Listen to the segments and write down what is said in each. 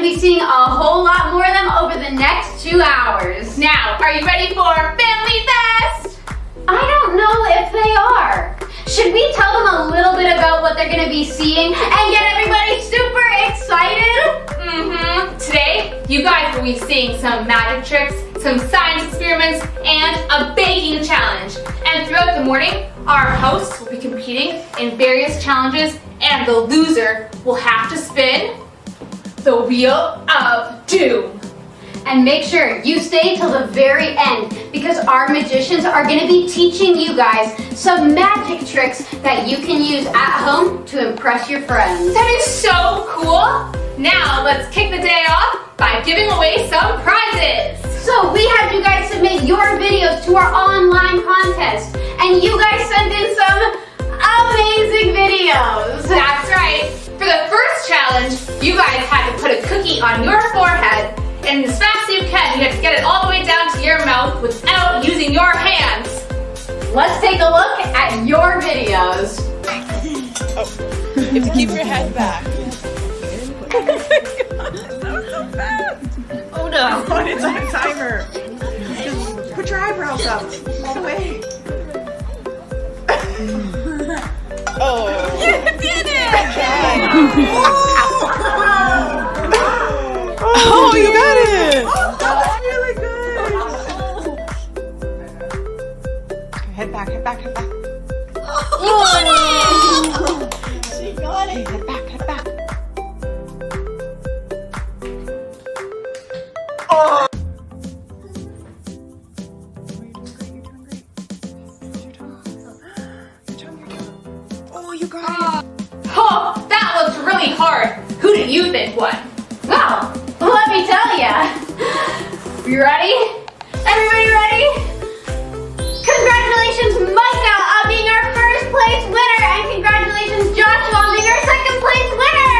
be seeing a whole lot more of them over the next 2 hours. Now, are you ready for Family Fest? I don't know if they are. Should we tell them a little bit about what they're gonna be seeing and get everybody super excited? Today, you guys will be seeing some magic tricks, some science experiments, and a baking challenge. And throughout the morning, our hosts will be competing in various challenges, and the loser will have to spin the Wheel of Doom. And make sure you stay till the very end because our magicians are going to be teaching you guys some magic tricks that you can use at home to impress your friends. That is so cool! Now let's kick the day off by giving away some prizes. So we had you guys submit your videos to our online contest and you guys sent in some amazing videos. That's right. For the first challenge, you guys had to put a cookie on your forehead, and as fast as you can, you have to get it all the way down to your mouth without using your hands. Let's take a look at your videos. You have to keep your head back. Oh my god, that was so fast. Oh no. Oh, it's on a timer. Just put your eyebrows up all the way. Oh. You did it! Oh, you got it! Oh, that was really good! Head back, head back, head back. You got it! She got it! Head back, head back. Oh! Oh, you got it! Oh, that was really hard. Who did you think won? Well, let me tell ya. You ready? Everybody ready? Congratulations, Micah, on being our first place winner, and congratulations, Joshua, on being our second place winner.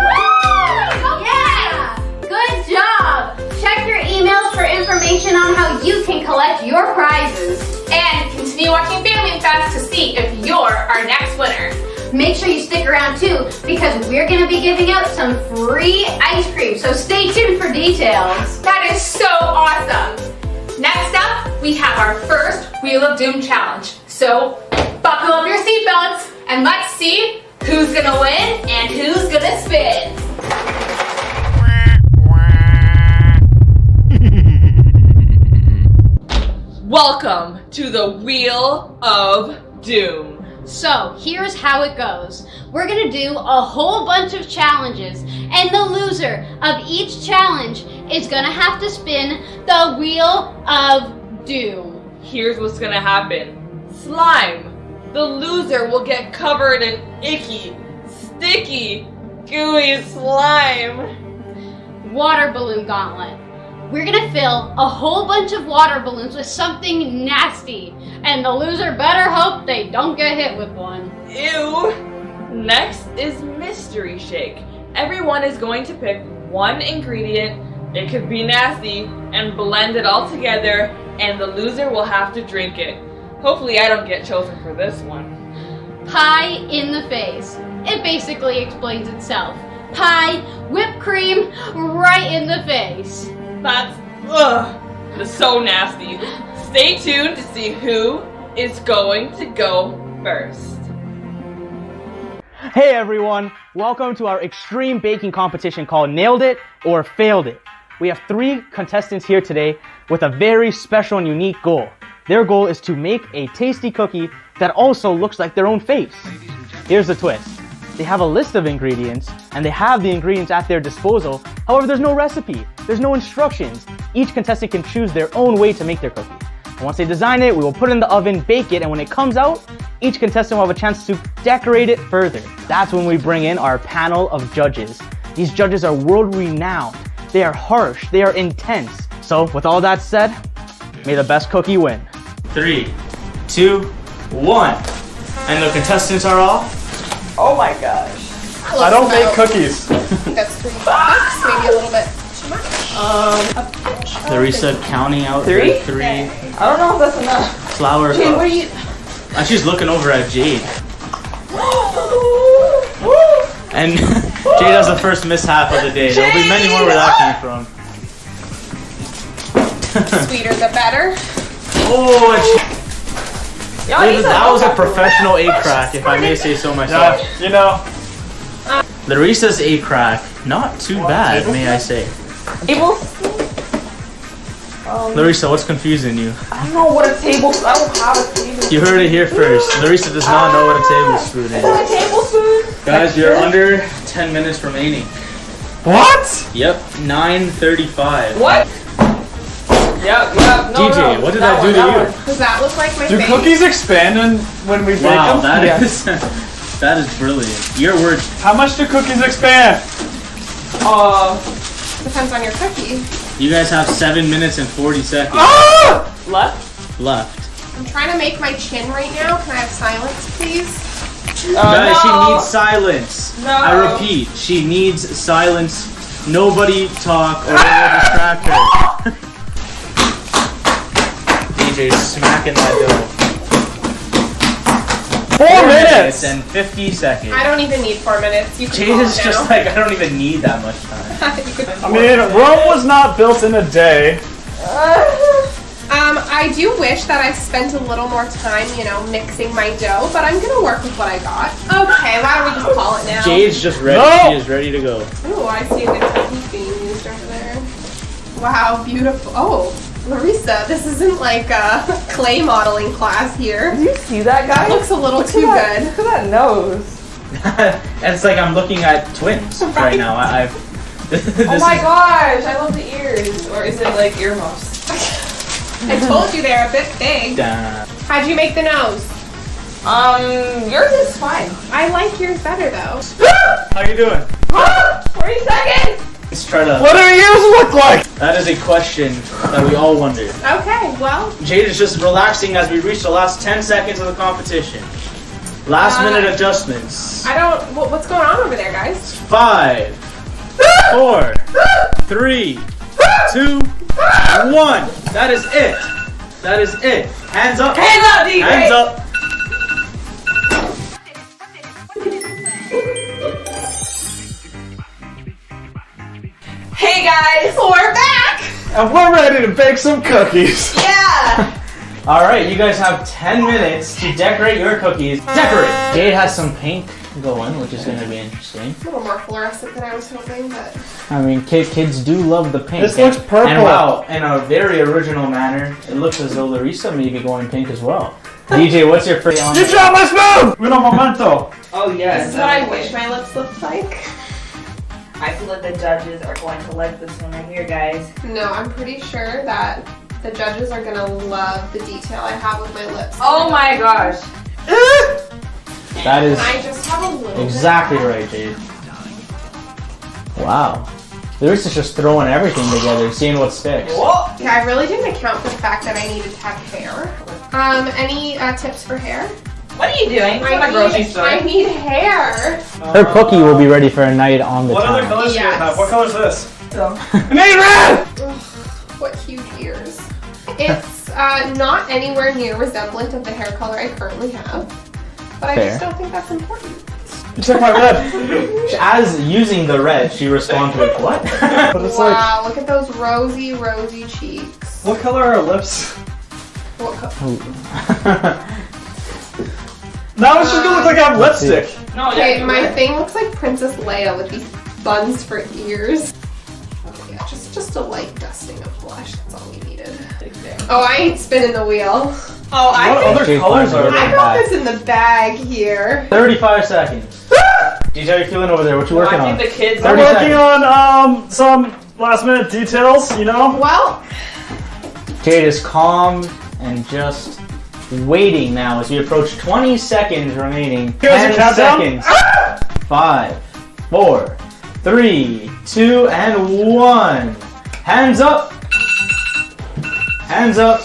Woo! Yeah! Good job. Check your emails for information on how you can collect your prizes. And continue watching Family Fest to see if you're our next winner. Make sure you stick around too, because we're gonna be giving out some free ice cream, so stay tuned for details. That is so awesome. Next up, we have our first Wheel of Doom challenge. So buckle up your seatbelts and let's see who's gonna win and who's gonna spin. Welcome to the Wheel of Doom. So here's how it goes. We're gonna do a whole bunch of challenges, and the loser of each challenge is gonna have to spin the Wheel of Doom. Here's what's gonna happen. Slime. The loser will get covered in icky, sticky, gooey slime. Water balloon gauntlet. We're gonna fill a whole bunch of water balloons with something nasty, and the loser better hope they don't get hit with one. Ew. Next is mystery shake. Everyone is going to pick one ingredient, it could be nasty, and blend it all together, and the loser will have to drink it. Hopefully I don't get chosen for this one. Pie in the face. It basically explains itself. Pie, whipped cream, right in the face. That's so nasty. Stay tuned to see who is going to go first. Hey everyone, welcome to our extreme baking competition called Nailed It or Failed It. We have 3 contestants here today with a very special and unique goal. Their goal is to make a tasty cookie that also looks like their own face. Here's the twist. They have a list of ingredients and they have the ingredients at their disposal. However, there's no recipe, there's no instructions. Each contestant can choose their own way to make their cookie. And once they design it, we will put it in the oven, bake it, and when it comes out, each contestant will have a chance to decorate it further. That's when we bring in our panel of judges. These judges are world-renowned. They are harsh, they are intense. So with all that said, may the best cookie win. 3, 2, 1. And the contestants are off. Oh my gosh. I don't make cookies. That's 3 bucks, maybe a little bit too much. Larissa counting out 3? 3. I don't know if that's enough. Flour. Jade, what are you? And she's looking over at Jade. And Jade has the first mishap of the day. There'll be many more where that came from. Sweeter the better. Oh, that was a professional egg crack, if I may say so myself. Yeah, you know. Larissa's egg crack, not too bad, may I say. Larissa, what's confusing you? I don't know what a tablespoon. I don't have a tablespoon. You heard it here first. Larissa does not know what a tablespoon is. A tablespoon? Guys, you're under 10 minutes remaining. What? Yep, 9:35. What? Yep. No, DJ, what did that do to you? Does that look like my Do face? cookies expand when we bake Wow, them? that is that is brilliant. Your words. How much do cookies expand? Depends on your cookie. You guys have 7 minutes and 40 seconds Left? left. I'm trying to make my chin right now. Can I have silence, please? Guys, she needs silence. No. I repeat, she needs silence. Nobody talk or it will distract her. DJ's smacking that dough. 4 minutes! And 50 seconds. I don't even need 4 minutes. You can Jade call is it just now. like, I don't even need that much time. I mean, Rome was not built in a day. I do wish that I spent a little more time, mixing my dough, but I'm gonna work with what I got. Okay, why don't we just call it now? Jade's just ready. No. She is ready to go. Ooh, I see a good cookie being used over there. Wow, beautiful. Oh, Larissa, this isn't like a clay modeling class here. Do you see that, guy? Looks a little too good. Look at that nose. And it's like I'm looking at twins right now. Oh my gosh, I love the ears. Or is it like earmuffs? I told you they're a bit big. How'd you make the nose? Yours is fine. I like yours better though. How you doing? 40 seconds! Let's try to. What do yours look like? That is a question that we all wonder. Okay, well. Jade is just relaxing as we reach the last 10 seconds of the competition. Last minute adjustments. What's going on over there, guys? 5, 4, 3, 2, 1. That is it. That is it. Hands up. Hands up, D! Hands up. Hey guys! We're back! And we're ready to bake some cookies. Yeah! Alright, you guys have 10 minutes to decorate your cookies. Decorate! Jade has some pink going, which is going to be interesting. A little more fluorescent than I was hoping, but. I mean, kids do love the pink. This looks purple. And wow, in a very original manner, it looks as though Larissa may be going pink as well. DJ, what's your first on? You dropped my spoon! Uno momento. Oh yes. This is what I wish my lips looked like. I feel like the judges are going to like this one right here, guys. No, I'm pretty sure that the judges are gonna love the detail I have with my lips. Oh my gosh. That is Can I just have a little exactly bit? right, Jade. Wow. Larissa's just throwing everything together, seeing what sticks. Yeah, I really didn't account for the fact that I needed to have hair. Any tips for hair? What are you doing? It's not a grocery store. I need hair. Her cookie will be ready for a night on the What other town. colors do you Yes. have? What color is this? So. I need red! Ugh, what huge ears. It's not anywhere near resemblant of the hair color I currently have. But I Fair. just don't think that's important. You took my red. As using the red, she responded with what? But it's like, Wow, look at those rosy, rosy cheeks. what color are her lips? What co- Now it's just gonna look like I have lipstick. No, Okay, yeah, my thing looks like Princess Leia with these buns for ears. Oh yeah, just a light dusting of blush. That's all we needed. Oh, I ain't spinning the wheel. Oh, What other Jade colors finds are it. I there? got this in the bag here. 35 seconds. DJ, how you feeling over there? What you working I on? think the kids I'm 30 working seconds. on some last minute details, you know? Well, Jade is calm and just waiting now as we approach 20 seconds remaining. Here's a 10 countdown. seconds. 5, 4, 3, 2, and 1. Hands up. Hands up.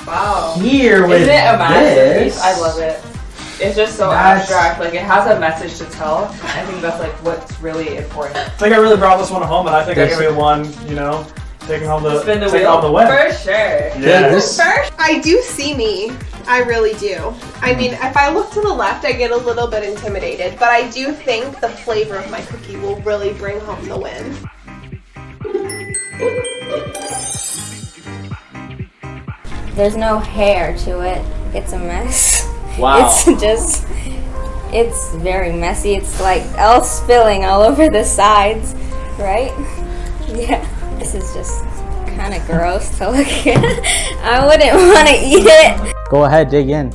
Wow. Here with Isn't it a masterpiece? this. I love it. It's just so That's- abstract. Like it has a message to tell. I think that's like what's really important. I think I really brought this one home, and I think I This- give it one, you know? Taking all the Spin the taking wheel. all the win. For sure. Yes. First, I do see me. I really do. I mean, if I look to the left, I get a little bit intimidated, but I do think the flavor of my cookie will really bring home the win. There's no hair to it. It's a mess. Wow. It's very messy. It's like all spilling all over the sides, right? Yeah. This is just kind of gross to look at. I wouldn't want to eat it. Go ahead, dig in.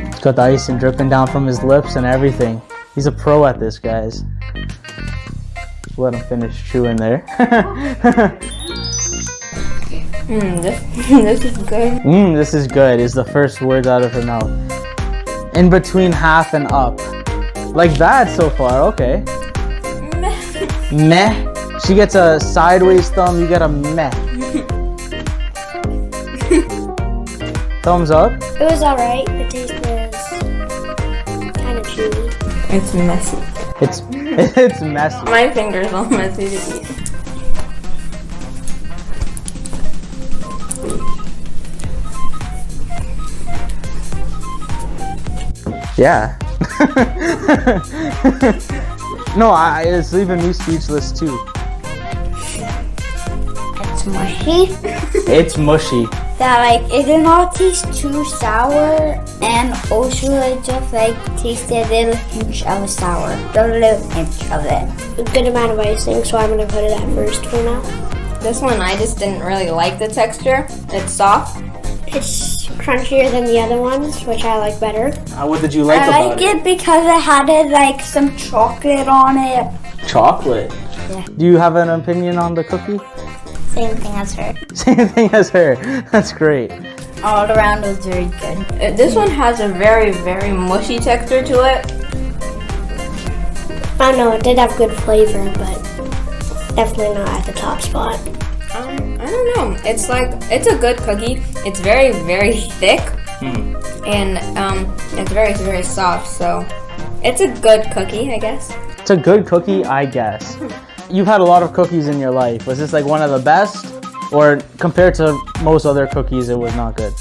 He's got the icing dripping down from his lips and everything. He's a pro at this, guys. Let him finish chewing there. This is good. This is good is the first words out of her mouth. In between half and up. Like that so far, okay. Meh. She gets a sideways thumb, you get a meh. Thumbs up. It was alright. The taste was kind of chewy. It's messy. It's messy. My fingers all messy to eat. Yeah. No, it's leaving me speechless too. It's mushy. It's mushy. That it did not taste too sour, and also I just tasted a little hint of sour. A little hint of it. A good amount of icing, so I'm gonna put it at first for now. This one I just didn't really like the texture. It's soft. It's crunchier than the other ones, which I like better. What did you like I about like it because it had some chocolate on it. Chocolate? Yeah. Do you have an opinion on the cookie? Same thing as her. Same thing as her. That's great. All around was very good. This one has a very, very mushy texture to it. I don't know, it did have good flavor, but definitely not at the top spot. I don't know. It's a good cookie. It's very, very thick, and it's very, very soft. So it's a good cookie, I guess. It's a good cookie, I guess. You've had a lot of cookies in your life. Was this one of the best? Or compared to most other cookies, it was not good?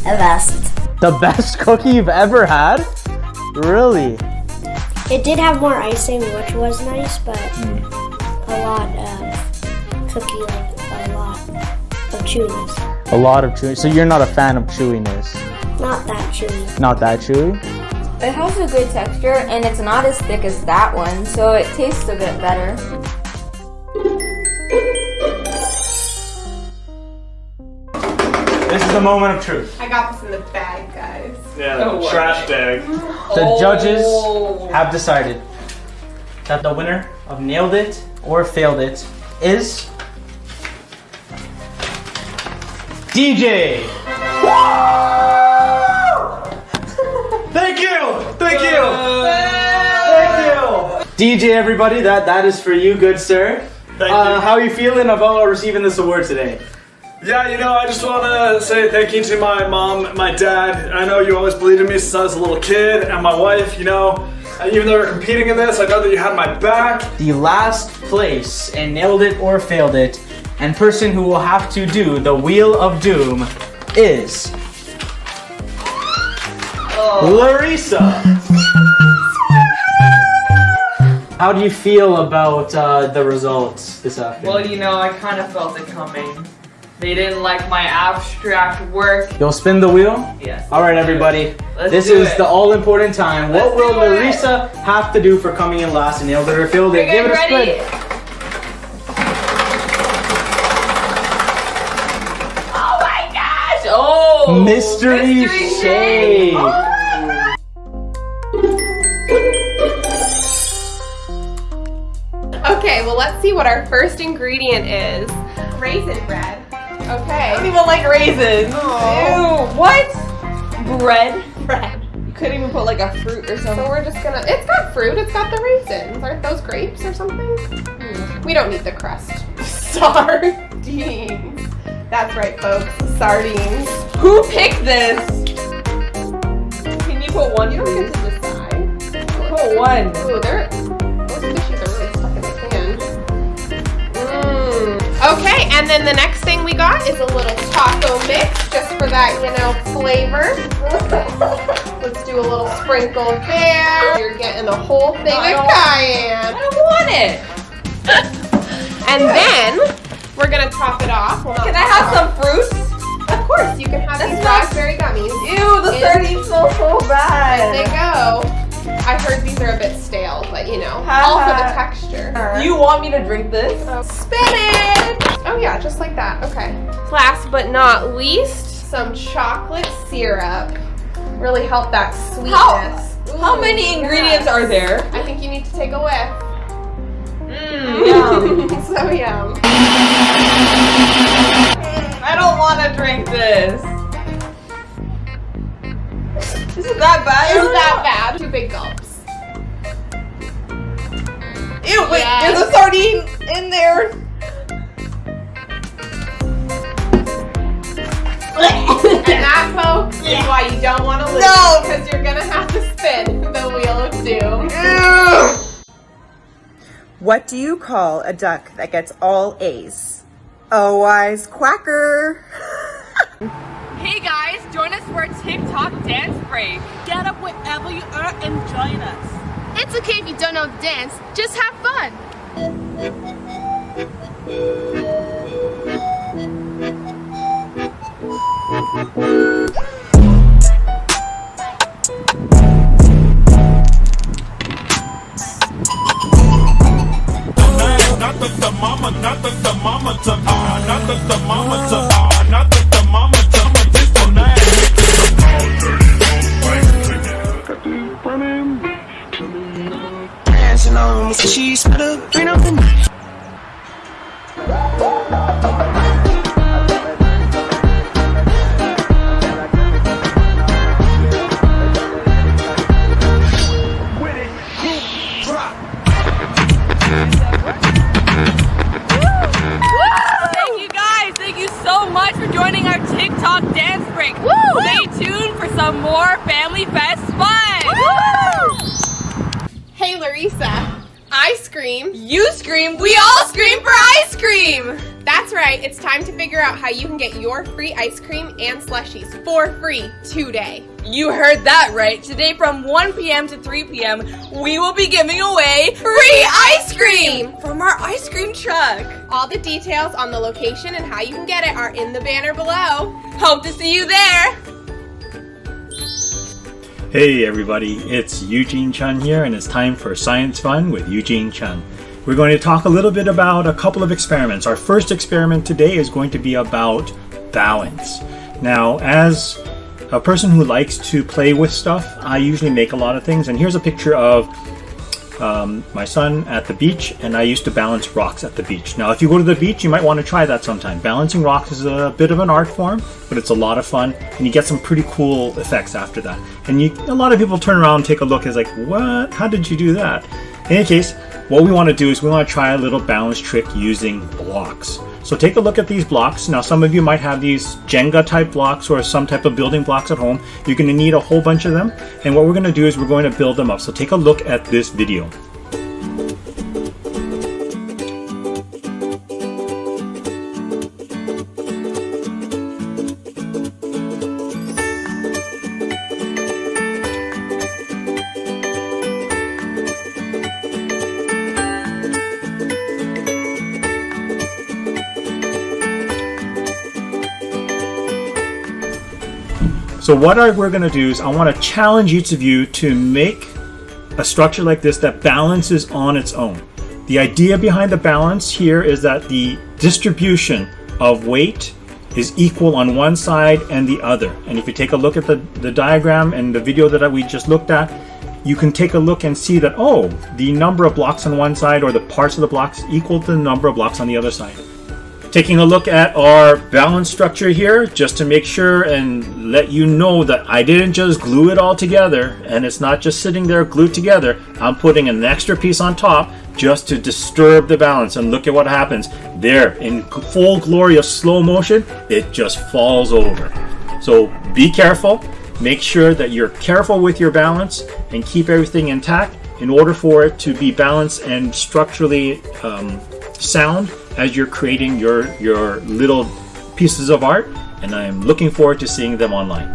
The best. The best cookie you've ever had? Really? It did have more icing, which was nice, but a lot of cookie, a lot of chewiness. A lot of chewy. So you're not a fan of chewiness? Not that chewy. Not that chewy? It has a good texture, and it's not as thick as that one, so it tastes a bit better. This is the moment of truth. I got this in the bag, guys. Yeah, Don't worry. trash bag. The judges have decided that the winner of Nailed It or Failed It is DJ. Thank you. Thank you. Thank you. DJ, everybody, that is for you, good sir. Thank you. How are you feeling about receiving this award today? Yeah, I just want to say thank you to my mom, my dad. I know you always believed in me since I was a little kid, and my wife, even though we're competing in this, I know that you had my back. The last place in Nailed It or Failed It, and person who will have to do the Wheel of Doom is Larissa. How do you feel about the results this afternoon? Well, I kind of felt it coming. They didn't like my abstract work. You'll spin the wheel? Yes. All right, everybody. Let's This do is it. the all-important time. What Let's will do it. Larissa have to do for coming in last in Nailed It or Failed It? You Give it a guys ready? spin. Oh my gosh! Oh! Mystery shade. Okay, well, let's see what our first ingredient is. Raisin bread. Okay. I don't even like raisins. Ew, what? Bread. Bread. You couldn't even put a fruit or something. So we're just gonna, it's got fruit, it's got the raisins. Aren't those grapes or something? We don't need the crust. Sardines. That's right, folks, sardines. Who picked this? Can you put one? You don't please? get to decide. Put one. Ooh, they're Okay, and then the next thing we got is a little taco mix, just for that, you know, flavor. Let's do a little sprinkle there. You're getting a whole thing of cayenne. I don't want it. And then we're gonna top it off. Can I have some fruit? Of course, you can have these raspberry gummies. Ew, the sardines smell so bad. There they go. I heard these are a bit stale, but you know, all for the texture. You want me to drink this? Spinach! Oh yeah, just like that. Okay. Last but not least, some chocolate syrup. Really help that sweetness. How many ingredients are there? I think you need to take a whiff. Yum. So yum. I don't want to drink this. Is it that bad? Is that bad? 2 big gulps. Ew, wait, Yes. there's a sardine in there. And that, folks, is why you don't want to lose. No. Because you're going to have to spin the wheel of doom. Ew. What do you call a duck that gets all A's? A wise quacker. Hey guys, join us for a TikTok dance break. Get up wherever you are and join us. It's okay if you don't know the dance, just have fun. Not that the mama, not that the mama to not that the mama to not that the mama to this tonight. Dancing on me, so she's got a green on me. Some more Family Fest fun! Hey, Larissa. I scream. You scream, we all scream for ice cream! That's right, it's time to figure out how you can get your free ice cream and slushies for free today. You heard that right. Today from 1 p.m. to 3 p.m. we will be giving away free ice cream from our ice cream truck. All the details on the location and how you can get it are in the banner below. Hope to see you there. Hey everybody, it's Eugene Chun here, and it's time for Science Fun with Eugene Chun. We're going to talk a little bit about a couple of experiments. Our first experiment today is going to be about balance. Now, as a person who likes to play with stuff, I usually make a lot of things, and here's a picture of my son at the beach, and I used to balance rocks at the beach. Now, if you go to the beach, you might want to try that sometime. Balancing rocks is a bit of an art form, but it's a lot of fun, and you get some pretty cool effects after that. And a lot of people turn around and take a look, it's like, what? How did you do that? In any case, what we want to do is we want to try a little balance trick using blocks. So take a look at these blocks. Now, some of you might have these Jenga type blocks or some type of building blocks at home. You're going to need a whole bunch of them. And what we're going to do is we're going to build them up. So take a look at this video. So what we're going to do is I want to challenge each of you to make a structure like this that balances on its own. The idea behind the balance here is that the distribution of weight is equal on one side and the other. And if you take a look at the diagram and the video that we just looked at, you can take a look and see that, oh, the number of blocks on one side or the parts of the blocks equal to the number of blocks on the other side. Taking a look at our balance structure here, just to make sure and let you know that I didn't just glue it all together, and it's not just sitting there glued together. I'm putting an extra piece on top just to disturb the balance, and look at what happens. There, in full glory of slow motion, it just falls over. So be careful. Make sure that you're careful with your balance and keep everything intact in order for it to be balanced and structurally sound. as you're creating your little pieces of art, and I'm looking forward to seeing them online.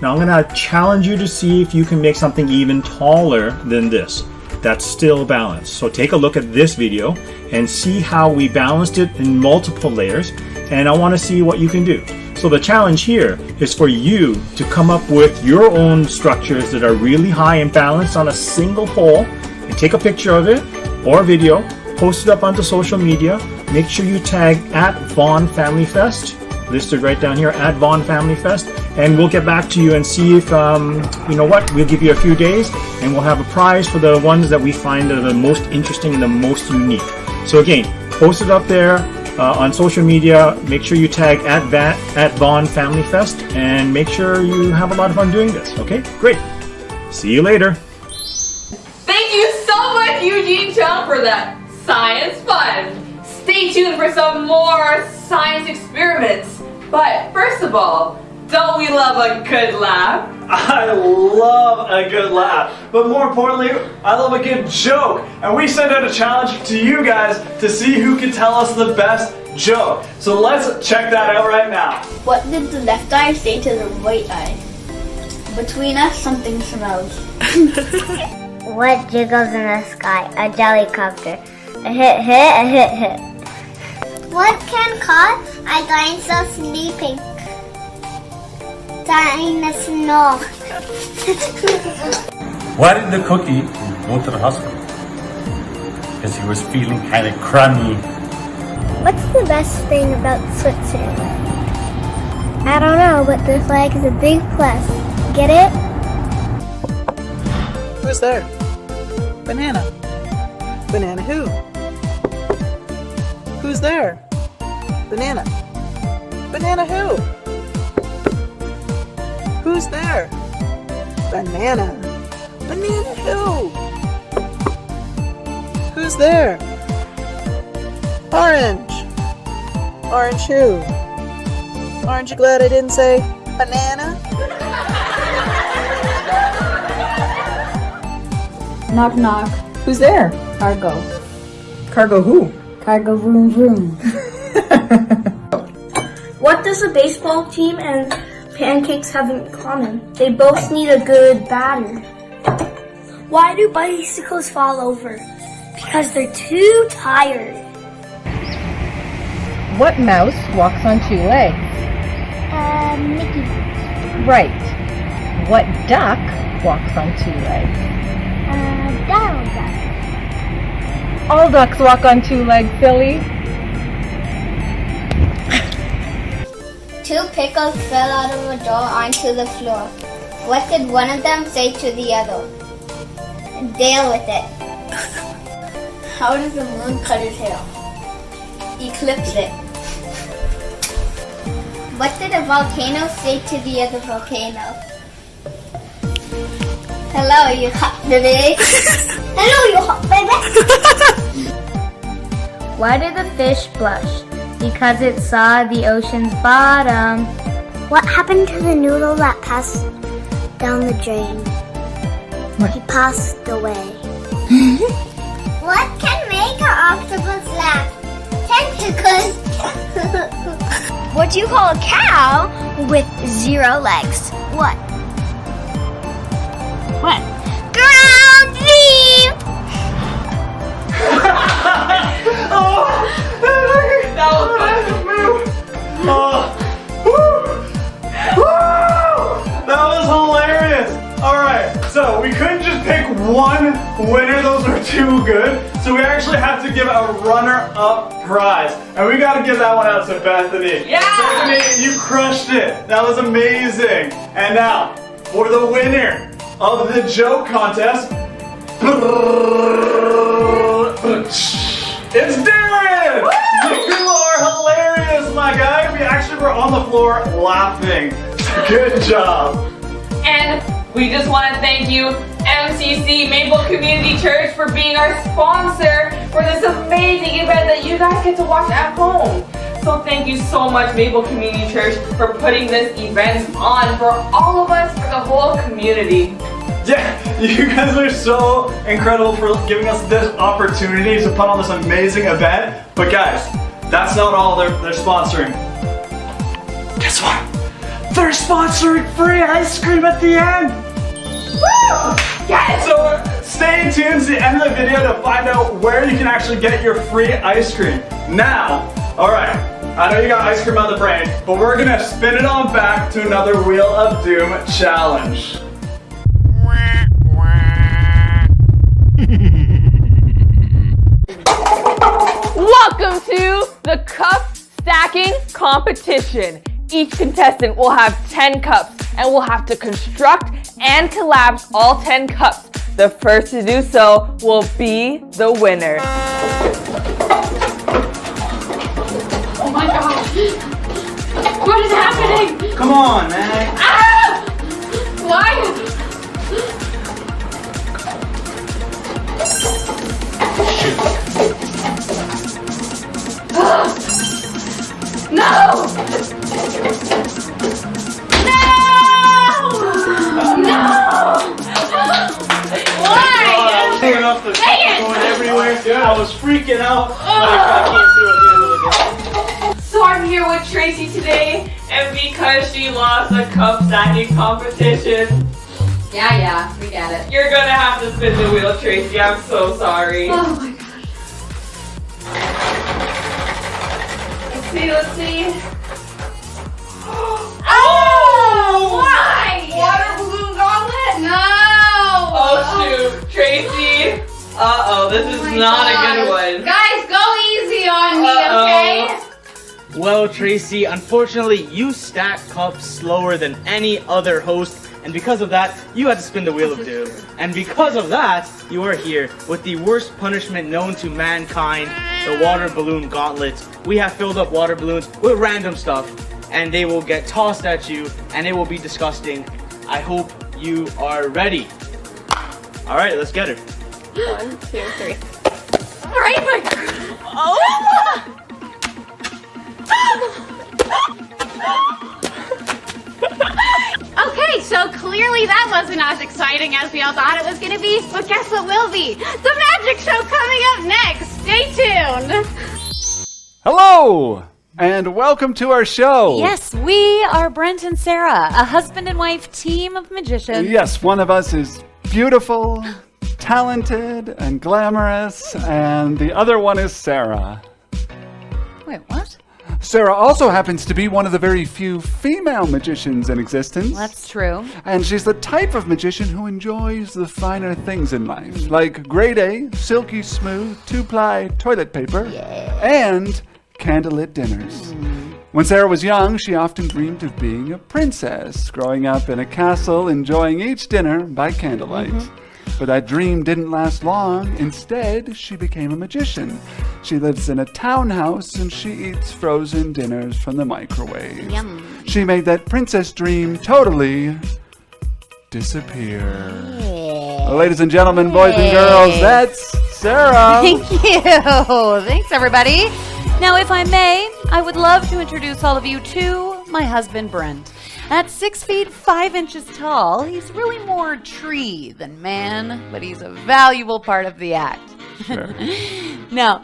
Now I'm going to challenge you to see if you can make something even taller than this. That's still balanced. So take a look at this video and see how we balanced it in multiple layers, and I want to see what you can do. So the challenge here is for you to come up with your own structures that are really high and balanced on a single pole, and take a picture of it or a video, post it up onto social media. Make sure you tag at Vaughan Family Fest, listed right down here, at Vaughan Family Fest, and we'll get back to you and see if, you know what, we'll give you a few days and we'll have a prize for the ones that we find are the most interesting and the most unique. So again, post it up there on social media. Make sure you tag at Vaughan Family Fest, and make sure you have a lot of fun doing this. Okay, great. See you later. Thank you so much, Eugene Chung, for that science fun. Stay tuned for some more science experiments. But first of all, don't we love a good laugh? I love a good laugh, but more importantly, I love a good joke. And we sent out a challenge to you guys to see who can tell us the best joke. So let's check that out right now. What did the left eye say to the right eye? Between us, something smells. What jiggles in the sky? A jellycopter. A hit, a hit. What can cause a dinosaur sleeping? Dinosaur. Why did the cookie go to the hospital? Because he was feeling kind of crummy. What's the best thing about Switzerland? I don't know, but the flag is a big plus. Get it? Who's there? Banana. Banana who? Who's there? Banana. Banana who? Who's there? Banana. Banana who? Who's there? Orange. Orange who? Aren't you glad I didn't say banana? Knock knock. Who's there? Cargo. Cargo who? Cargo vroom vroom. What does a baseball team and pancakes have in common? They both need a good batter. Why do bicycles fall over? Because they're too tired. What mouse walks on two legs? Mickey. Right. What duck walks on two legs? Donald Duck. All ducks walk on two legs, silly. Two pickles fell out of a door onto the floor. What did one of them say to the other? Deal with it. How does the moon cut his hair? Eclipse it. What did a volcano say to the other volcano? Hello, you hot baby. Hello, you hot baby. Why did the fish blush? Because it saw the ocean's bottom. What happened to the noodle that passed down the drain? He passed away. What can make an octopus laugh? Tentacles. What do you call a cow with 0 legs? What? What? Ground beef! That was That was hilarious. All right, so we couldn't just pick one winner. Those were too good. So we actually have to give a runner-up prize, and we got to give that one out to Bethany. Yeah! Bethany, you crushed it. That was amazing. And now for the winner of the joke contest. It's Darren! You are hilarious, my guy. We actually were on the floor laughing. Good job. And we just want to thank you, MCC Maple Community Church, for being our sponsor for this amazing event that you guys get to watch at home. So thank you so much, Maple Community Church, for putting this event on for all of us, for the whole community. Yeah, you guys are so incredible for giving us this opportunity to put on this amazing event. But guys, that's not all they're sponsoring. Guess what? They're sponsoring free ice cream at the end! Woo! Yes! So stay tuned to the end of the video to find out where you can actually get your free ice cream. Now, alright, I know you got ice cream on the brain, but we're gonna spin it on back to another Wheel of Doom challenge. Welcome to the cup stacking competition. Each contestant will have 10 cups and will have to construct and collapse all 10 cups. The first to do so will be the winner. Oh my god. What is happening? Come on, man. Ah! Why? No! No! Why? I was pulling up the going everywhere. I was freaking out, but I came through at the end of the game. So I'm here with Tracy today, and because she lost a cup stacking competition, Yeah, we get it. you're gonna have to spin the wheel, Tracy. I'm so sorry. Oh my god. Let's see. Oh! Why? Water balloon gauntlet? No! Oh shoot, Tracy. Uh-oh, this is not a good one. Guys, go easy on me, okay? Well, Tracy, unfortunately, you stack cups slower than any other host, and because of that, you had to spin the Wheel of Doom. And because of that, you are here with the worst punishment known to mankind, the water balloon gauntlet. We have filled up water balloons with random stuff, and they will get tossed at you, and it will be disgusting. I hope you are ready. All right, let's get it. 1, 2, 3. Right, my Oh! Okay, so clearly that wasn't as exciting as we all thought it was going to be, but guess what will be? The magic show coming up next. Stay tuned. Hello, and welcome to our show. Yes, we are Brent and Sarah, a husband and wife team of magicians. Yes, one of us is beautiful, talented, and glamorous, and the other one is Sarah. Wait, what? Sarah also happens to be one of the very few female magicians in existence. That's true. And she's the type of magician who enjoys the finer things in life, like grade A, silky smooth, 2-ply toilet paper, and candlelit dinners. When Sarah was young, she often dreamed of being a princess, growing up in a castle, enjoying each dinner by candlelight. But that dream didn't last long. Instead, she became a magician. She lives in a townhouse and she eats frozen dinners from the microwave. Yum. She made that princess dream totally disappear. Ladies and gentlemen, boys and girls, that's Sarah. Thank you. Thanks, everybody. Now, if I may, I would love to introduce all of you to my husband, Brent. At 6 feet 5 inches tall, he's really more tree than man, but he's a valuable part of the act. Sure. Now,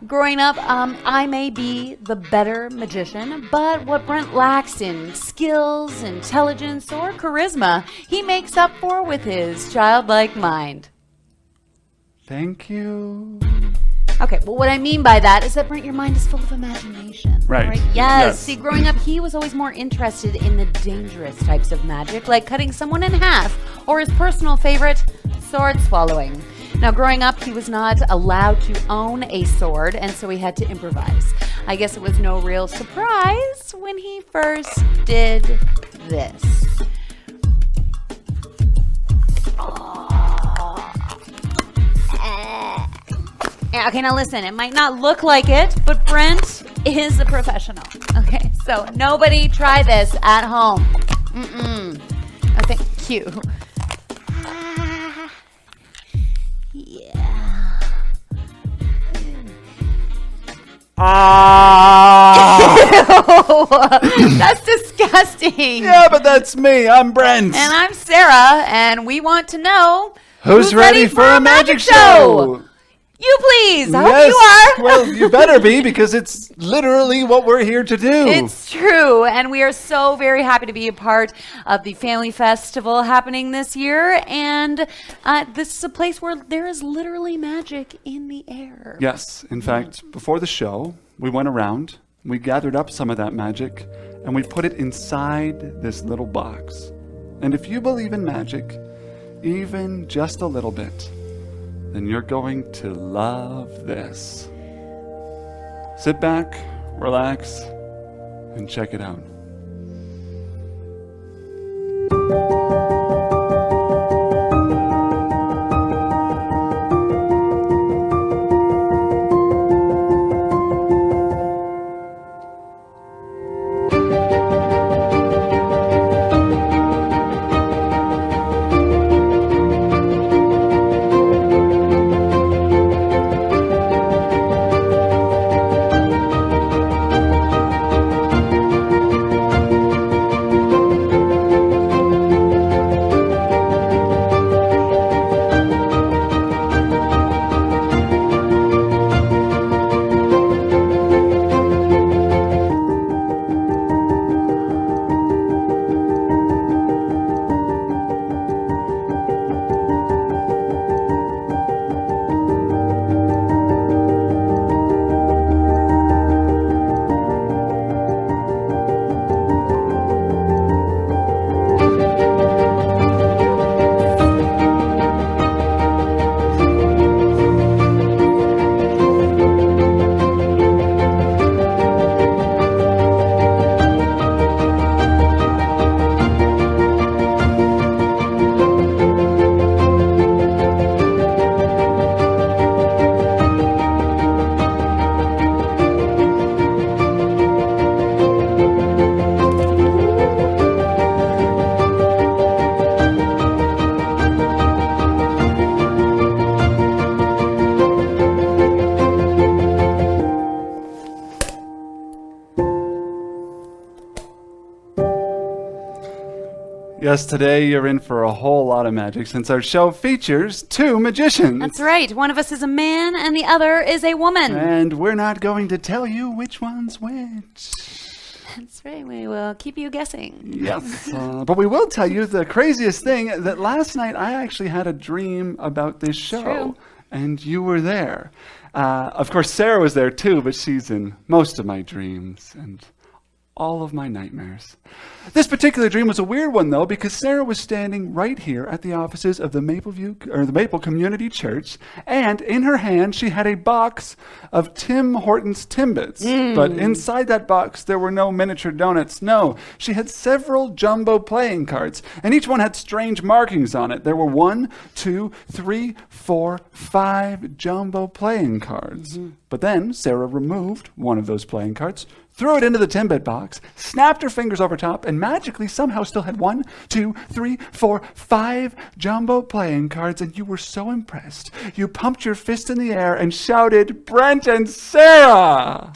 growing up, I may be the better magician, but what Brent lacks in skills, intelligence, or charisma, he makes up for with his childlike mind. Thank you. Okay, well, what I mean by that is that, Brent, your mind is full of imagination. Right. Yes. See, growing up, he was always more interested in the dangerous types of magic, like cutting someone in half, or his personal favorite, sword swallowing. Now, growing up, he was not allowed to own a sword, and so he had to improvise. I guess it was no real surprise when he first did this. Okay, now listen, it might not look like it, but Brent is a professional. Okay, so nobody try this at home. Oh, thank you. Yeah. Ew, that's disgusting. Yeah, but that's me. I'm Brent. And I'm Sarah, and we want to know Who's ready for a magic show? You please. I hope Yes. you are. Well, you better be, because it's literally what we're here to do. It's true. And we are so very happy to be a part of the Family Festival happening this year. And this is a place where there is literally magic in the air. Yes. In fact, before the show, we went around, we gathered up some of that magic, and we put it inside this little box. And if you believe in magic, even just a little bit, then you're going to love this. Sit back, relax, and check it out. Yes, today you're in for a whole lot of magic, since our show features two magicians. That's right. One of us is a man and the other is a woman. And we're not going to tell you which one's which. That's right. We will keep you guessing. Yes. But we will tell you the craziest thing, that last night I actually had a dream about this show. True. And you were there. Of course, Sarah was there too, but she's in most of my dreams and all of my nightmares. This particular dream was a weird one, though, because Sarah was standing right here at the offices of the Maple Community Church, and in her hand she had a box of Tim Hortons Timbits. But inside that box there were no miniature donuts. No, she had several jumbo playing cards, and each one had strange markings on it. There were 1, 2, 3, 4, 5 jumbo playing cards. But then Sarah removed one of those playing cards, threw it into the Timbit box, snapped her fingers over top, and magically somehow still had 1, 2, 3, 4, 5 jumbo playing cards, and you were so impressed. You pumped your fist in the air and shouted, "Brent and Sarah!"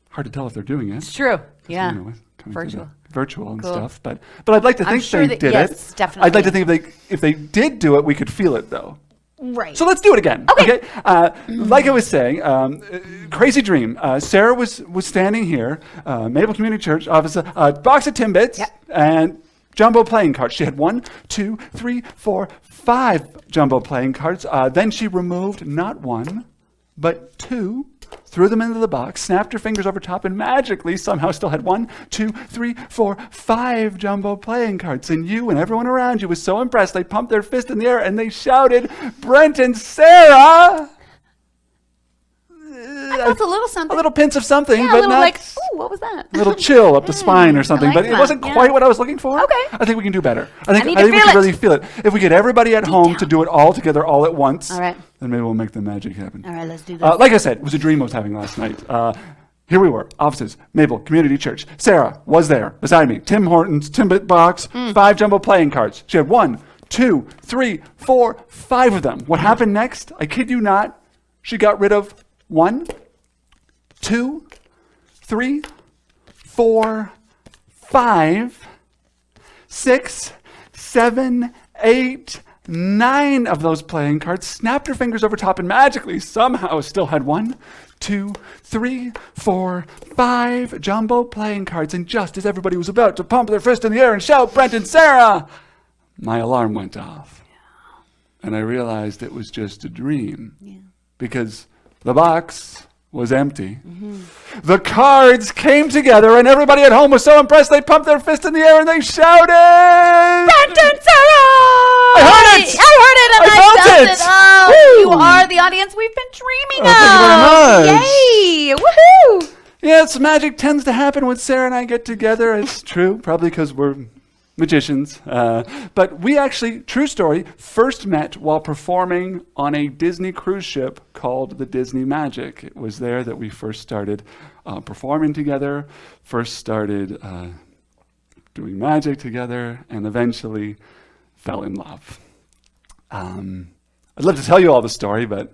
Hard to tell if they're doing it. It's true. Yeah. You know, Virtual. Virtual and Cool. stuff. But I'd like to think sure they that- did yes, it. definitely. I'd like to think if they did do it, we could feel it, though. Right. So let's do it again. Okay. Like I was saying, crazy dream. Sarah was standing here, Maple Community Church office, box of Timbits and jumbo playing cards. She had 1, 2, 3, 4, 5 jumbo playing cards. Then she removed not 1, but 2. Threw them into the box, snapped her fingers over top, and magically somehow still had 1, 2, 3, 4, 5 jumbo playing cards. And you and everyone around you was so impressed, they pumped their fist in the air and they shouted, "Brent and Sarah!" I felt a little something. A little pinch of something, Yeah, but a little not like, ooh, what was that? a little chill up the spine or something. like But it that, wasn't yeah. quite what I was looking for. Okay. I think we can do better. I think need we to feel can it. really feel it. If we get everybody at home to do it all together, all at once, All right. then maybe we'll make the magic happen. All right, let's do this. Like I said, it was a dream I was having last night. Here we were, offices, Maple Community Church. Sarah was there beside me. Tim Hortons, Timbit box, 5 jumbo playing cards. She had 1, 2, 3, 4, 5 of them. What happened next? I kid you not. She got rid of 1, 2, 3, 4, 5, 6, 7, 8, 9 of those playing cards, snapped her fingers over top, and magically somehow still had 1, 2, 3, 4, 5 jumbo playing cards. And just as everybody was about to pump their fist in the air and shout, "Brent and Sarah," my alarm went off. And I realized it was just a dream. Because the box was empty. The cards came together, and everybody at home was so impressed they pumped their fist in the air and they shouted, "Brent and Sarah!" I heard it! I heard it and I felt it. Oh, Woo! you are the audience we've been dreaming Oh, of. thank you very much. Yay! Woohoo! Yes, magic tends to happen when Sarah and I get together. It's true, probably because we're magicians. But we actually, true story, first met while performing on a Disney cruise ship called the Disney Magic. It was there that we first started performing together, first started doing magic together, and eventually fell in love. I'd love to tell you all the story, but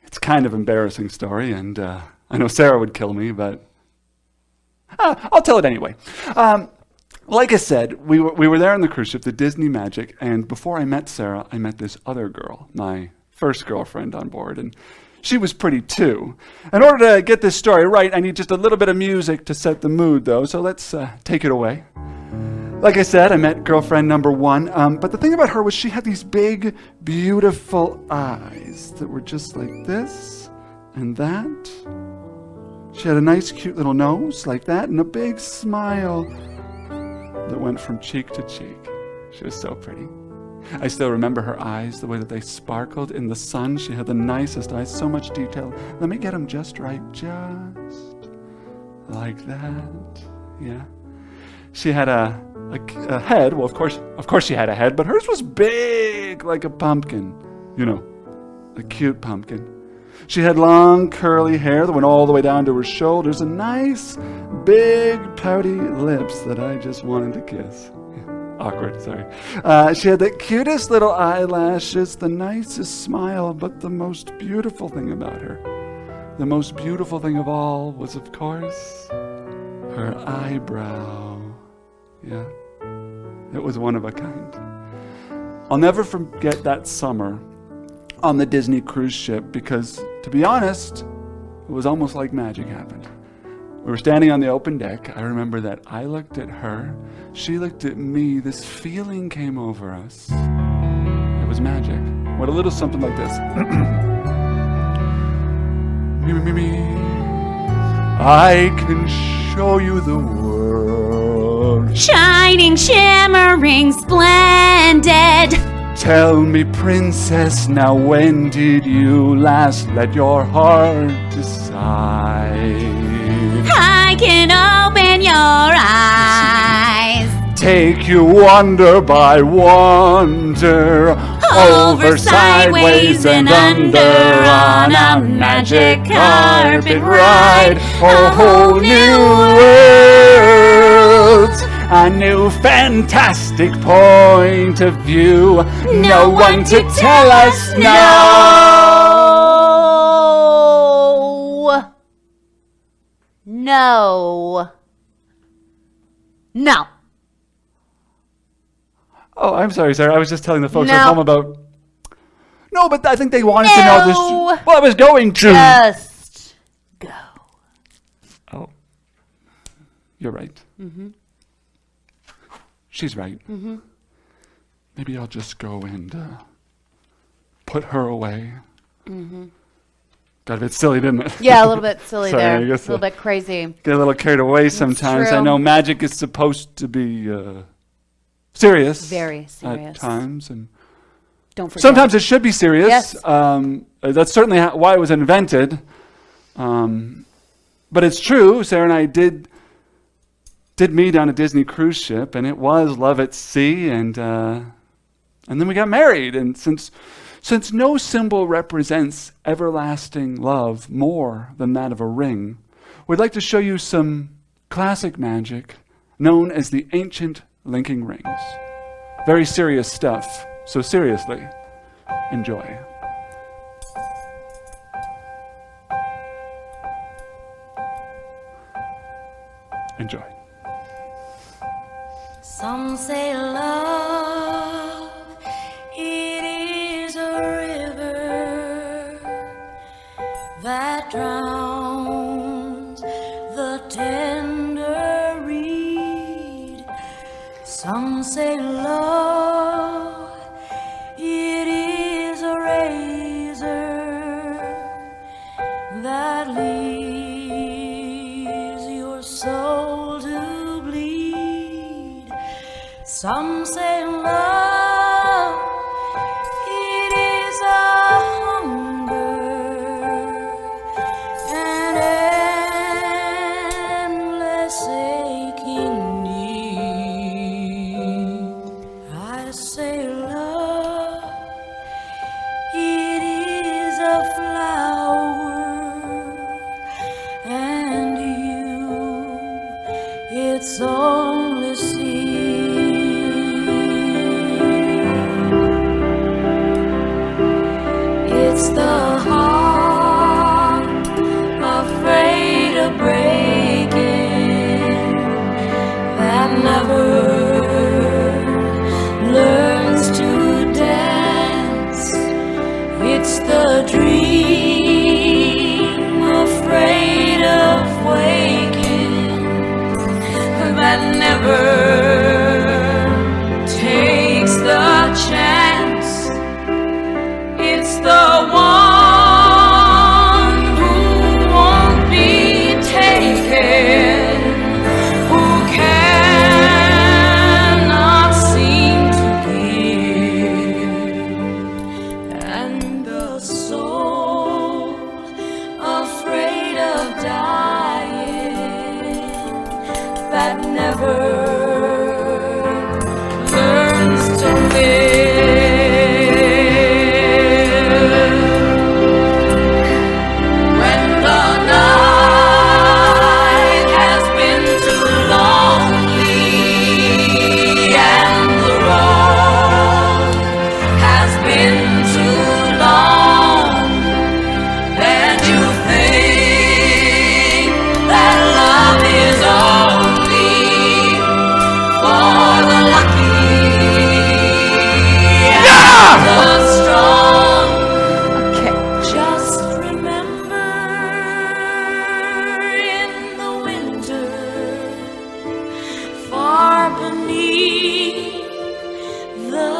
it's kind of embarrassing story, and I know Sarah would kill me, but I'll tell it anyway. Like I said, we were there on the cruise ship, the Disney Magic, and before I met Sarah, I met this other girl, my first girlfriend on board, and she was pretty too. In order to get this story right, I need just a little bit of music to set the mood, though, so let's take it away. Like I said, I met girlfriend number 1, but the thing about her was she had these big, beautiful eyes that were just like this and that. She had a nice, cute little nose like that and a big smile that went from cheek to cheek. She was so pretty. I still remember her eyes, the way that they sparkled in the sun. She had the nicest eyes, so much detail. Let me get them just right, just like that. Yeah. She had a head. Well, of course she had a head, but hers was big, like a pumpkin. You know, a cute pumpkin. She had long, curly hair that went all the way down to her shoulders and nice, big, pouty lips that I just wanted to kiss. Awkward, sorry. She had the cutest little eyelashes, the nicest smile, but the most beautiful thing about her, the most beautiful thing of all was, of course, her eyebrow. Yeah, it was one of a kind. I'll never forget that summer on the Disney cruise ship because, to be honest, it was almost like magic happened. We were standing on the open deck. I remember that I looked at her, she looked at me, this feeling came over us. It was magic. What a little something like this. Me, me, me, me. I can show you the world. Shining, shimmering, splendid. Tell me, princess, now when did you last let your heart decide? I can open your eyes. Take you wonder by wonder, over, sideways, and under, on a magic carpet ride, a whole new world. A new fantastic point of view. No one to tell us no. No. No. Oh, I'm sorry, Sarah. I was just telling the folks No. at home about... No, but I think they wanted to know this... Well, I was going to... Just go. Oh. You're right. Mm-hmm. She's right. Mm-hmm. Maybe I'll just go and put her away. Mm-hmm. Got a bit silly, didn't it? Yeah, a little bit silly Sorry, there. I A guess little bit crazy. Get a little carried away sometimes. true. I know magic is supposed to be serious. Very serious. At times, and Don't forget. sometimes it should be serious. Yes. That's certainly why it was invented. But it's true. Sarah and I did meet on a Disney cruise ship, and it was love at sea, and then we got married. And since no symbol represents everlasting love more than that of a ring, we'd like to show you some classic magic known as the ancient linking rings. Very serious stuff, so seriously, enjoy. Enjoy. Some say love is Some say love, it is a razor that leaves your soul to bleed. Some say love, it is a hunger, an endless aching need. I say love, it is a flower, and you, its only seed. It's the heart afraid of breaking that never learns to dance. It's the dream afraid of waking that never takes the chance. It's the one who won't be taken, who cannot seem to give, and the soul afraid of dying that never learns to live. When the night has been too lonely and the road has been too long, and you think that love is only for the lucky and the strong. Just remember, in the winter, far beneath the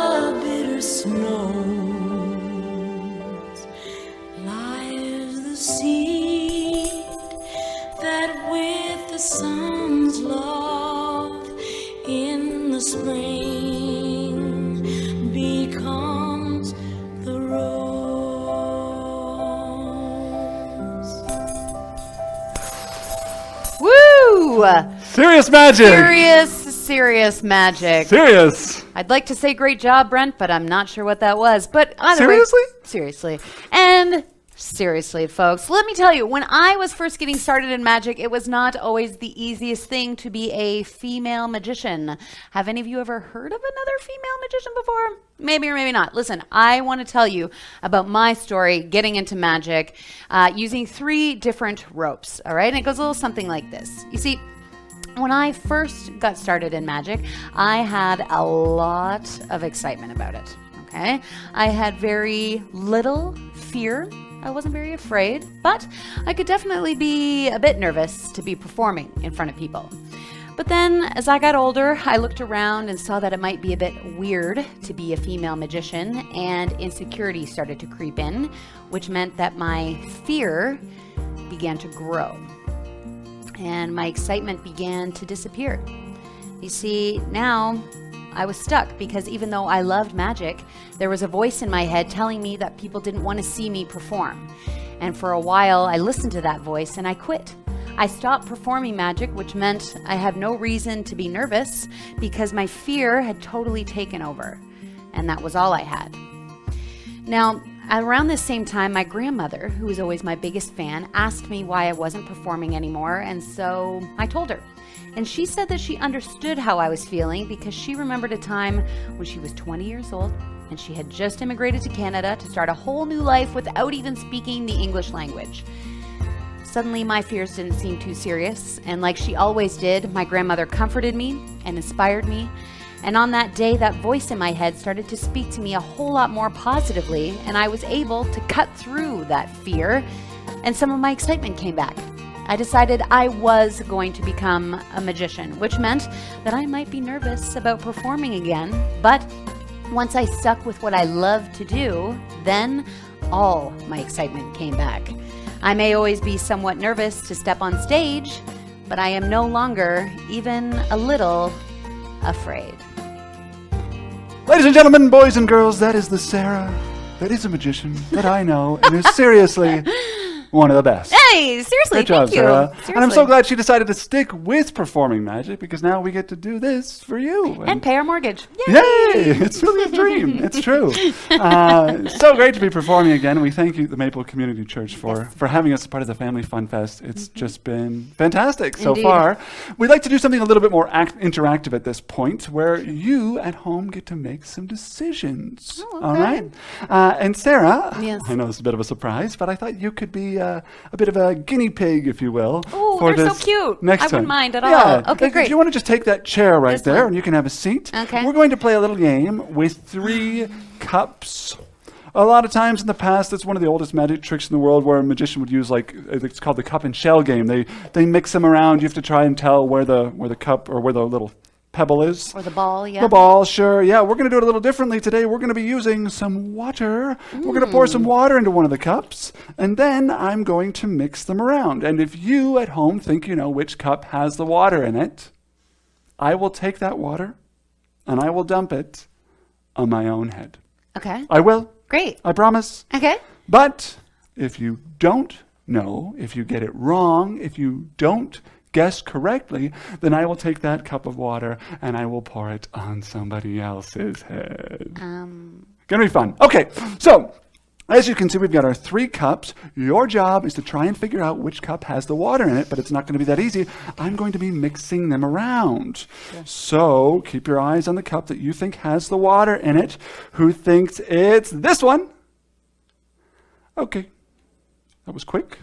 bitter snows, lies the seed that with the sun's love in the spring becomes the rose. Woo! Serious magic. Serious magic. Serious. I'd like to say great job, Brent, but I'm not sure what that was. But either Seriously? way, seriously. And seriously, folks, let me tell you, when I was first getting started in magic, it was not always the easiest thing to be a female magician. Have any of you ever heard of another female magician before? Maybe or maybe not. Listen, I want to tell you about my story getting into magic using 3 different ropes, all right? And it goes a little something like this. You see, when I first got started in magic, I had a lot of excitement about it, okay? I had very little fear. I wasn't very afraid, but I could definitely be a bit nervous to be performing in front of people. But then, as I got older, I looked around and saw that it might be a bit weird to be a female magician, and insecurity started to creep in, which meant that my fear began to grow, and my excitement began to disappear. You see, now I was stuck because even though I loved magic, there was a voice in my head telling me that people didn't want to see me perform. And for a while, I listened to that voice and I quit. I stopped performing magic, which meant I had no reason to be nervous because my fear had totally taken over. And that was all I had. Now, around this same time, my grandmother, who was always my biggest fan, asked me why I wasn't performing anymore, and so I told her. And she said that she understood how I was feeling because she remembered a time when she was 20 years old and she had just immigrated to Canada to start a whole new life without even speaking the English language. Suddenly, my fears didn't seem too serious, and like she always did, my grandmother comforted me and inspired me. And on that day, that voice in my head started to speak to me a whole lot more positively, and I was able to cut through that fear, and some of my excitement came back. I decided I was going to become a magician, which meant that I might be nervous about performing again. But once I stuck with what I love to do, then all my excitement came back. I may always be somewhat nervous to step on stage, but I am no longer even a little afraid. Ladies and gentlemen, boys and girls, that is the Sarah that is a magician that I know and is seriously one of the best. Hey, seriously, Great job, thank you. Sarah. Seriously. And I'm so glad she decided to stick with performing magic because now we get to do this for you. And pay our mortgage. Yay! It's really a dream. It's true. So great to be performing again. We thank you, the Maple Community Church, for having us as part of the Family Fun Fest. It's just been fantastic so Indeed. far. We'd like to do something a little bit more interactive at this point, where you at home get to make some decisions. Oh, okay. All right? And Sarah, Yes. I know this is a bit of a surprise, but I thought you could be a bit of a guinea pig, if you will. Ooh, for they're so this cute. Next I time. wouldn't mind at all. Yeah. Okay, If great. you want to just take that chair right This there, one. and you can have a seat. Okay. We're going to play a little game with 3 cups. A lot of times in the past, it's one of the oldest magic tricks in the world where a magician would use, like, it's called the cup and shell game. They mix them around. You have to try and tell where the cup or where the little pebble is. Or the ball, yeah. The ball, sure. Yeah, we're going to do it a little differently today. We're going to be using some water. We're going to pour some water into one of the cups, and then I'm going to mix them around. And if you at home think you know which cup has the water in it, I will take that water and I will dump it on my own head. Okay. I will. Great. I promise. Okay. But if you don't know, if you get it wrong, if you don't guess correctly, then I will take that cup of water and I will pour it on somebody else's head. Gonna be fun. Okay, so as you can see, we've got our 3 cups. Your job is to try and figure out which cup has the water in it, but it's not going to be that easy. I'm going to be mixing them around. So keep your eyes on the cup that you think has the water in it. Who thinks it's this one? Okay, that was quick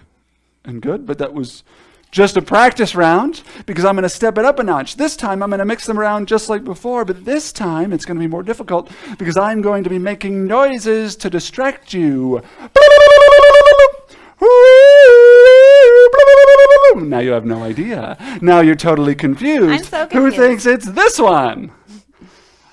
and good, but that was just a practice round because I'm going to step it up a notch. This time I'm going to mix them around just like before, but this time it's going to be more difficult because I'm going to be making noises to distract you. Now you have no idea. Now you're totally confused. I'm so Who confused. thinks it's this one?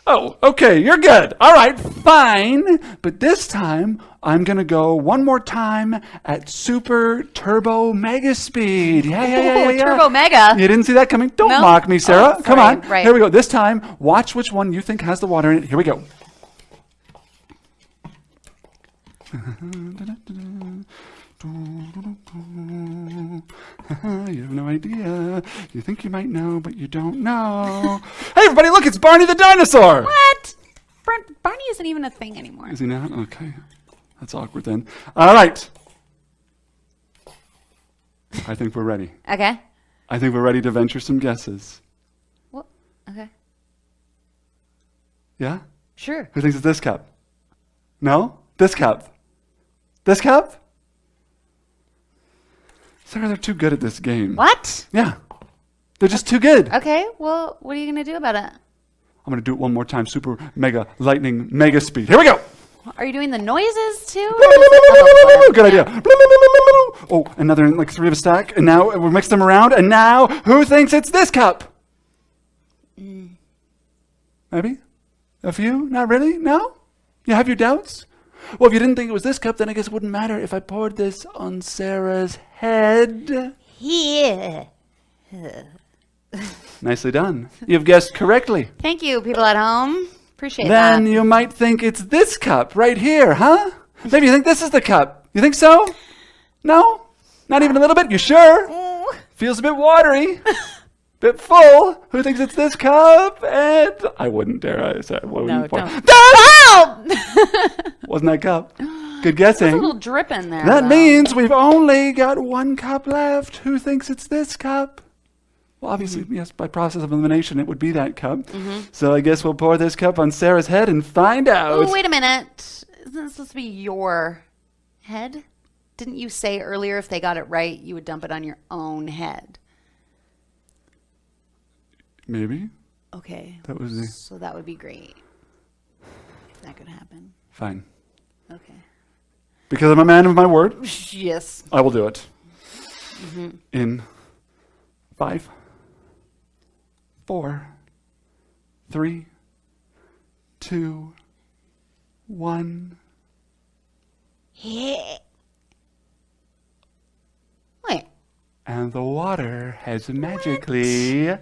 Oh, okay, you're good. All right, fine. But this time, I'm going to go one more time at super turbo mega speed. Yeah. Turbo mega? You didn't see that coming? Don't No? mock me, Sarah. Oh, Come sorry. on. Right. Here we go. This time, watch which one you think has the water in it. Here we go. You have no idea. You think you might know, but you don't know. Hey, everybody, look, it's Barney the dinosaur. What? Barney isn't even a thing anymore. Is he not? Okay. That's awkward then. All right. I think we're ready. Okay. I think we're ready to venture some guesses. What? Okay. Yeah? Sure. Who thinks it's this cup? No? This cup? This cup? Sarah, they're too good at this game. What? Yeah. They're just too good. Okay, well, what are you going to do about it? I'm going to do it one more time. Super, mega, lightning, mega speed. Here we go. Are you doing the noises too? Good idea. Oh, another like 3 of a stack. And now we'll mix them around. And now, who thinks it's this cup? Maybe? A few? Not really? No? You have your doubts? Well, if you didn't think it was this cup, then I guess it wouldn't matter if I poured this on Sarah's head. Here. Nicely done. You've guessed correctly. Thank you, people at home. Appreciate Then that. you might think it's this cup right here, huh? Maybe you think this is the cup. You think so? No? Not even a little bit? You sure? Feels a bit watery. Bit full. Who thinks it's this cup? And I wouldn't dare. I said, No, don't. Help! Wasn't that cup? Good guessing. There's a little drip in there. That though. means we've only got 1 cup left. Who thinks it's this cup? Well, obviously, yes, by process of elimination, it would be that cup. So I guess we'll pour this cup on Sarah's head and find out. Oh, wait a minute. Isn't this supposed to be your head? Didn't you say earlier if they got it right, you would dump it on your own head? Maybe. Okay. That was the... So that would be great. If that could happen. Fine. Okay. Because I'm a man of my word, Yes. I will do it. In 5, 4, 3, 2, 1. Wait. And the water has magically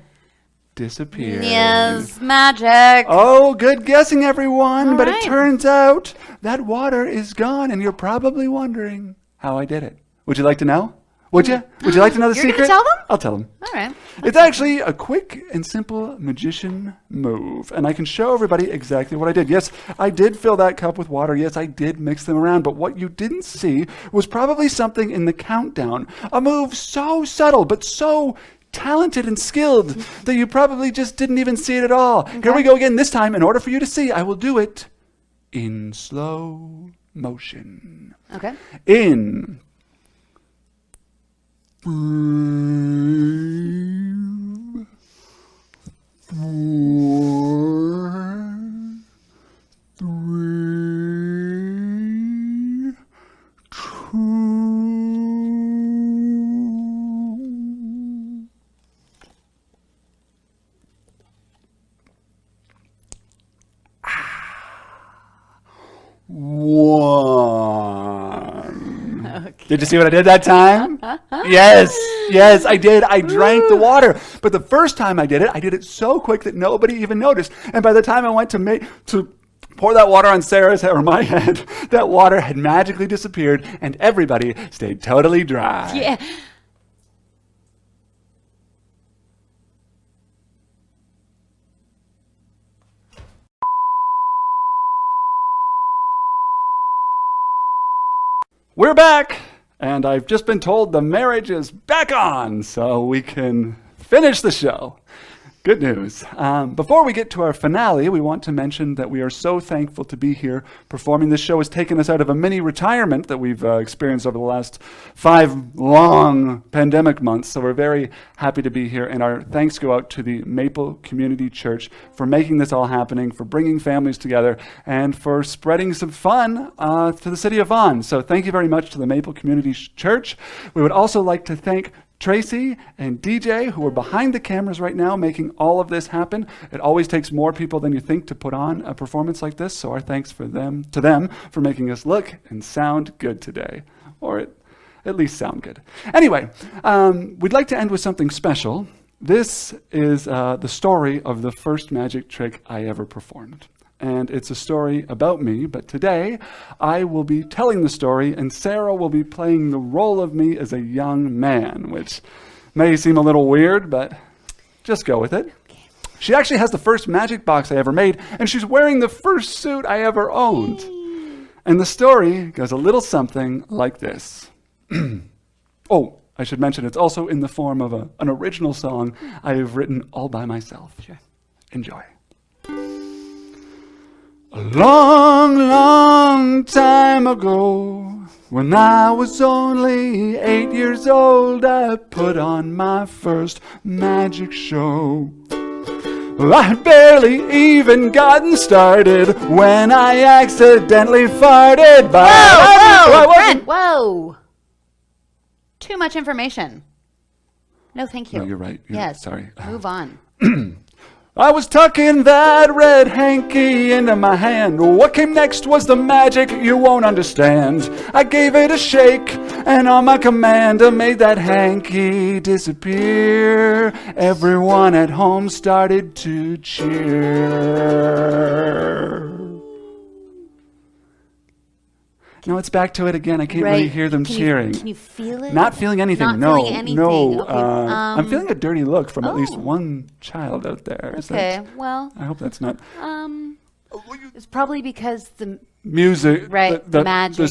disappeared. Yes, magic. Oh, good guessing, everyone. All But right. it turns out that water is gone, and you're probably wondering how I did it. Would you like to know? Would you? Would you like to know the You're gonna secret? tell them? I'll tell them. All right. It's actually a quick and simple magician move, and I can show everybody exactly what I did. Yes, I did fill that cup with water. Yes, I did mix them around, but what you didn't see was probably something in the countdown. A move so subtle, but so talented and skilled that you probably just didn't even see it at all. Here we go again. This time, in order for you to see, I will do it in slow motion. Okay. In 5, 4, 3, 2. Did you see what I did that time? Yes, yes, I did. I drank the water. But the first time I did it so quick that nobody even noticed. And by the time I went to pour that water on Sarah's head or my head, that water had magically disappeared and everybody stayed totally dry. Yeah. We're back, and I've just been told the marriage is back on, so we can finish the show. Good news. Before we get to our finale, we want to mention that we are so thankful to be here performing. This show has taken us out of a mini retirement that we've experienced over the last 5 long pandemic months. So we're very happy to be here. And our thanks go out to the Maple Community Church for making this all happening, for bringing families together, and for spreading some fun to the city of Vaughan. So thank you very much to the Maple Community Church. We would also like to thank Tracy and DJ, who are behind the cameras right now making all of this happen. It always takes more people than you think to put on a performance like this, so our thanks to them for making us look and sound good today, or at least sound good. Anyway, we'd like to end with something special. This is the story of the first magic trick I ever performed. And it's a story about me, but today I will be telling the story and Sarah will be playing the role of me as a young man, which may seem a little weird, but just go with it. Okay. She actually has the first magic box I ever made, and she's wearing the first suit I ever owned. And the story goes a little something like this. Oh, I should mention it's also in the form of an original song I have written all by myself. Sure. Enjoy. A long, long time ago, when I was only 8 years old, I put on my first magic show. I had barely even gotten started when I accidentally farted. Whoa! Too much information. No, thank you. No, you're right. Yes. Sorry. Move on. I was tucking that red hanky into my hand. What came next was the magic you won't understand. I gave it a shake, and on my command I made that hanky disappear. Everyone at home started to cheer. Now it's back to it again. I can't really hear them cheering. Can you feel it? Not feeling anything. Not feeling anything. No. Okay. I'm feeling a dirty look from at least one child out there. Okay. Well. I hope that's not. It's probably because the music. Right. The magic.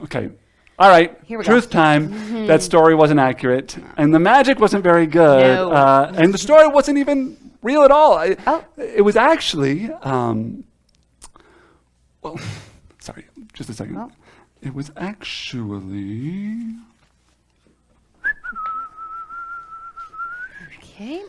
Okay. All right. Here we Truth go. time. Mm-hmm. That story wasn't accurate, and the magic wasn't very good, No. and the story wasn't even real at all. It was actually. Well, sorry. Just a second. Oh. It was actually. Okay.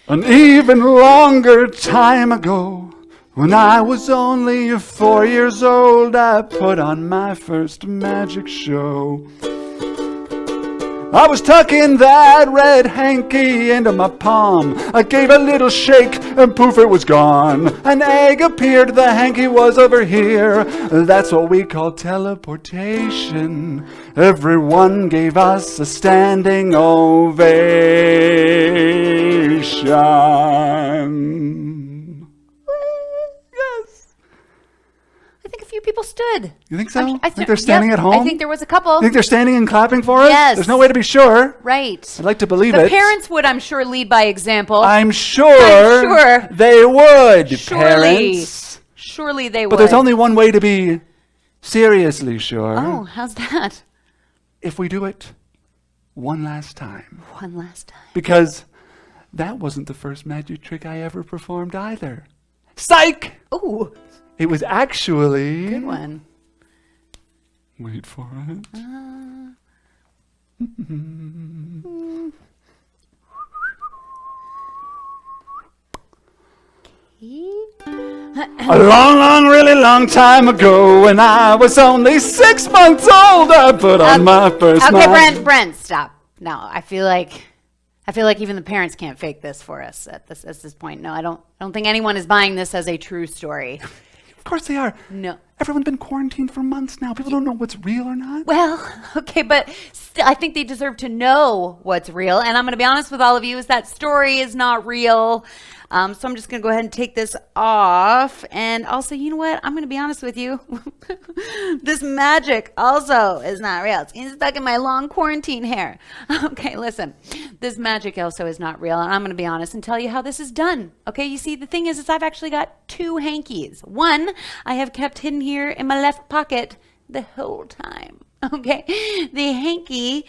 An even longer time ago, when I was only 4 years old, I put on my first magic show. I was tucking that red hanky into my palm. I gave a little shake and poof, it was gone. An egg appeared, the hanky was over here. That's what we call teleportation. Everyone gave us a standing ovation. Yes. I think a few people stood. You think so? I think they're standing yep, at home? I think there was a couple. You think they're standing and clapping for us? Yes. There's no way to be sure. Right. I'd like to believe The it. parents would, I'm sure, lead by example. I'm sure they would, parents. Surely they would. But there's only one way to be seriously sure. Oh, how's that? If we do it one last time. One last time. Because that wasn't the first magic trick I ever performed either. Psych! Ooh. It was actually... Good one. Wait for it. A long, really long time ago, when I was only 6 months old, I put on my first Okay, Brent, stop. No, I feel like even the parents can't fake this for us at this point. No, I don't think anyone is buying this as a true story. Of course they are. No. Everyone's been quarantined for months now. People don't know what's real or not. Well, okay, but still, I think they deserve to know what's real. And I'm going to be honest with all of you, is that story is not real. So I'm just going to go ahead and take this off. And also, you know what? I'm going to be honest with you. This magic also is not real. It's getting stuck in my long quarantine hair. Okay, listen. This magic also is not real. And I'm going to be honest and tell you how this is done. Okay, you see, the thing is I've actually got 2 hankies. One I have kept hidden here in my left pocket the whole time. Okay, the hanky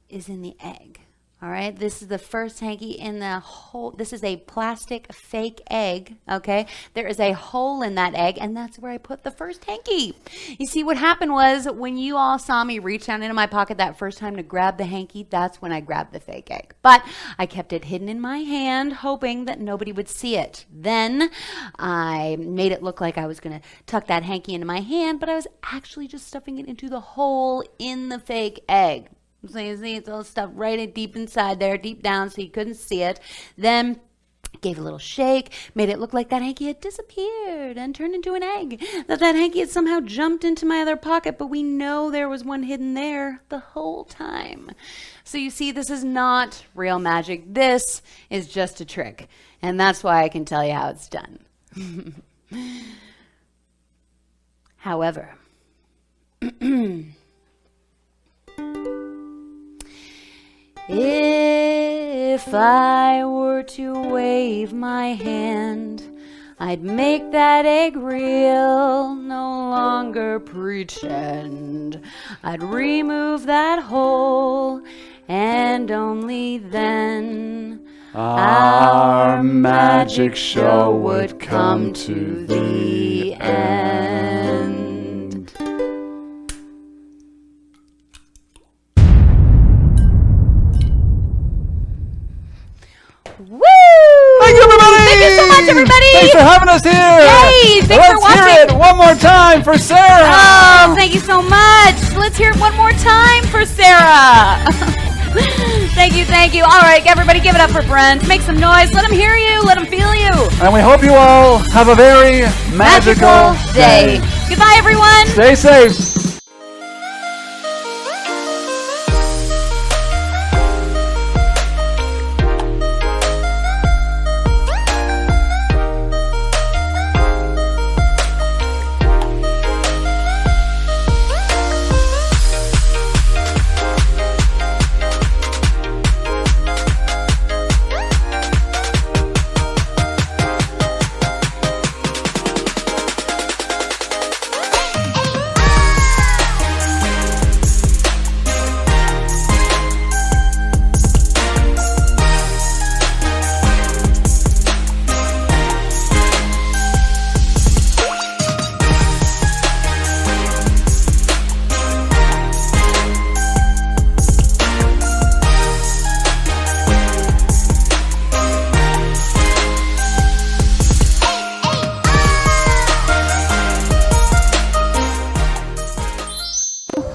is in the egg. All right, this is the first hanky in the hole. This is a plastic fake egg, okay? There is a hole in that egg, and that's where I put the first hanky. You see, what happened was when you all saw me reach down into my pocket that first time to grab the hanky, that's when I grabbed the fake egg. But I kept it hidden in my hand, hoping that nobody would see it. Then I made it look like I was going to tuck that hanky into my hand, but I was actually just stuffing it into the hole in the fake egg. So you see, it's all stuffed right in deep inside there, deep down, so you couldn't see it. Then gave a little shake, made it look like that hanky had disappeared and turned into an egg. That hanky had somehow jumped into my other pocket, but we know there was one hidden there the whole time. So you see, this is not real magic. This is just a trick. And that's why I can tell you how it's done. However, if I were to wave my hand, I'd make that egg real, no longer pretend. I'd remove that hole, and only then our magic show would come to the end. Woo! Thank you, everybody! Thank you so much, everybody! Thanks for having us here! Yay! Thanks for watching! Let's hear it one more time for Sarah! Oh, thank you so much! Let's hear it one more time for Sarah! Thank you. All right, everybody give it up for Brent. Make some noise. Let him hear you. Let him feel you. And we hope you all have a very magical day. Goodbye, everyone! Stay safe!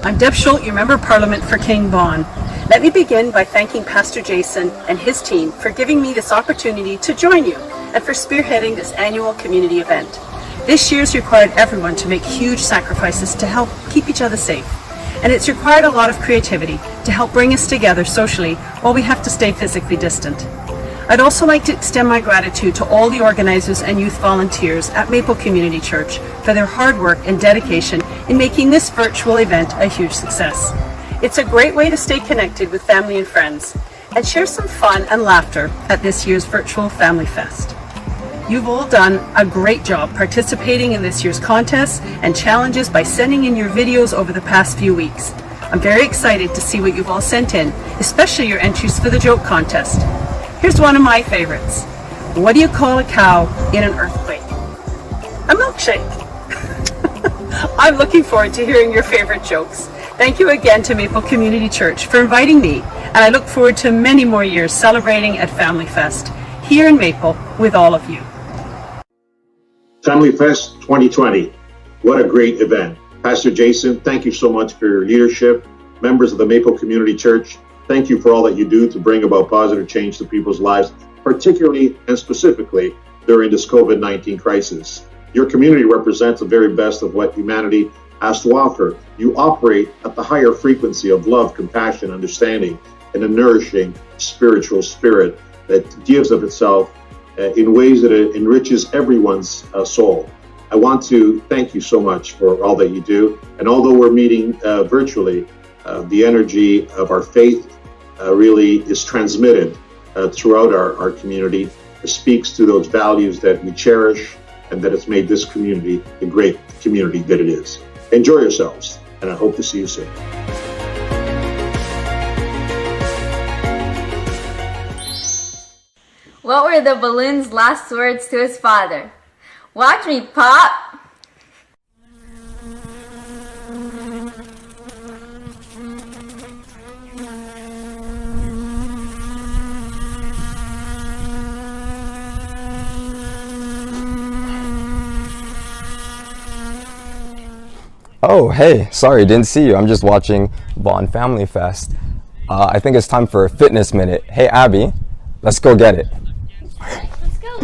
I'm Deb Schultz, your Member of Parliament for King Vaughan. Let me begin by thanking Pastor Jason and his team for giving me this opportunity to join you and for spearheading this annual community event. This year's required everyone to make huge sacrifices to help keep each other safe. And it's required a lot of creativity to help bring us together socially while we have to stay physically distant. I'd also like to extend my gratitude to all the organizers and youth volunteers at Maple Community Church for their hard work and dedication in making this virtual event a huge success. It's a great way to stay connected with family and friends and share some fun and laughter at this year's virtual Family Fest. You've all done a great job participating in this year's contests and challenges by sending in your videos over the past few weeks. I'm very excited to see what you've all sent in, especially your entries for the joke contest. Here's one of my favorites. What do you call a cow in an earthquake? A milkshake. I'm looking forward to hearing your favorite jokes. Thank you again to Maple Community Church for inviting me, and I look forward to many more years celebrating at Family Fest here in Maple with all of you. Family Fest 2020. What a great event. Pastor Jason, thank you so much for your leadership. Members of the Maple Community Church, thank you for all that you do to bring about positive change to people's lives, particularly and specifically during this COVID-19 crisis. Your community represents the very best of what humanity has to offer. You operate at the higher frequency of love, compassion, understanding, and a nourishing spiritual spirit that gives of itself in ways that it enriches everyone's soul. I want to thank you so much for all that you do. And although we're meeting virtually, the energy of our faith really is transmitted throughout our community. It speaks to those values that we cherish and that it's made this community the great community that it is. Enjoy yourselves, and I hope to see you soon. What were the balloon's last words to his father? Watch me, Pop! Oh, hey, sorry, didn't see you. I'm just watching Vaughan Family Fest. I think it's time for a fitness minute. Hey, Abby, let's go get it. Let's go.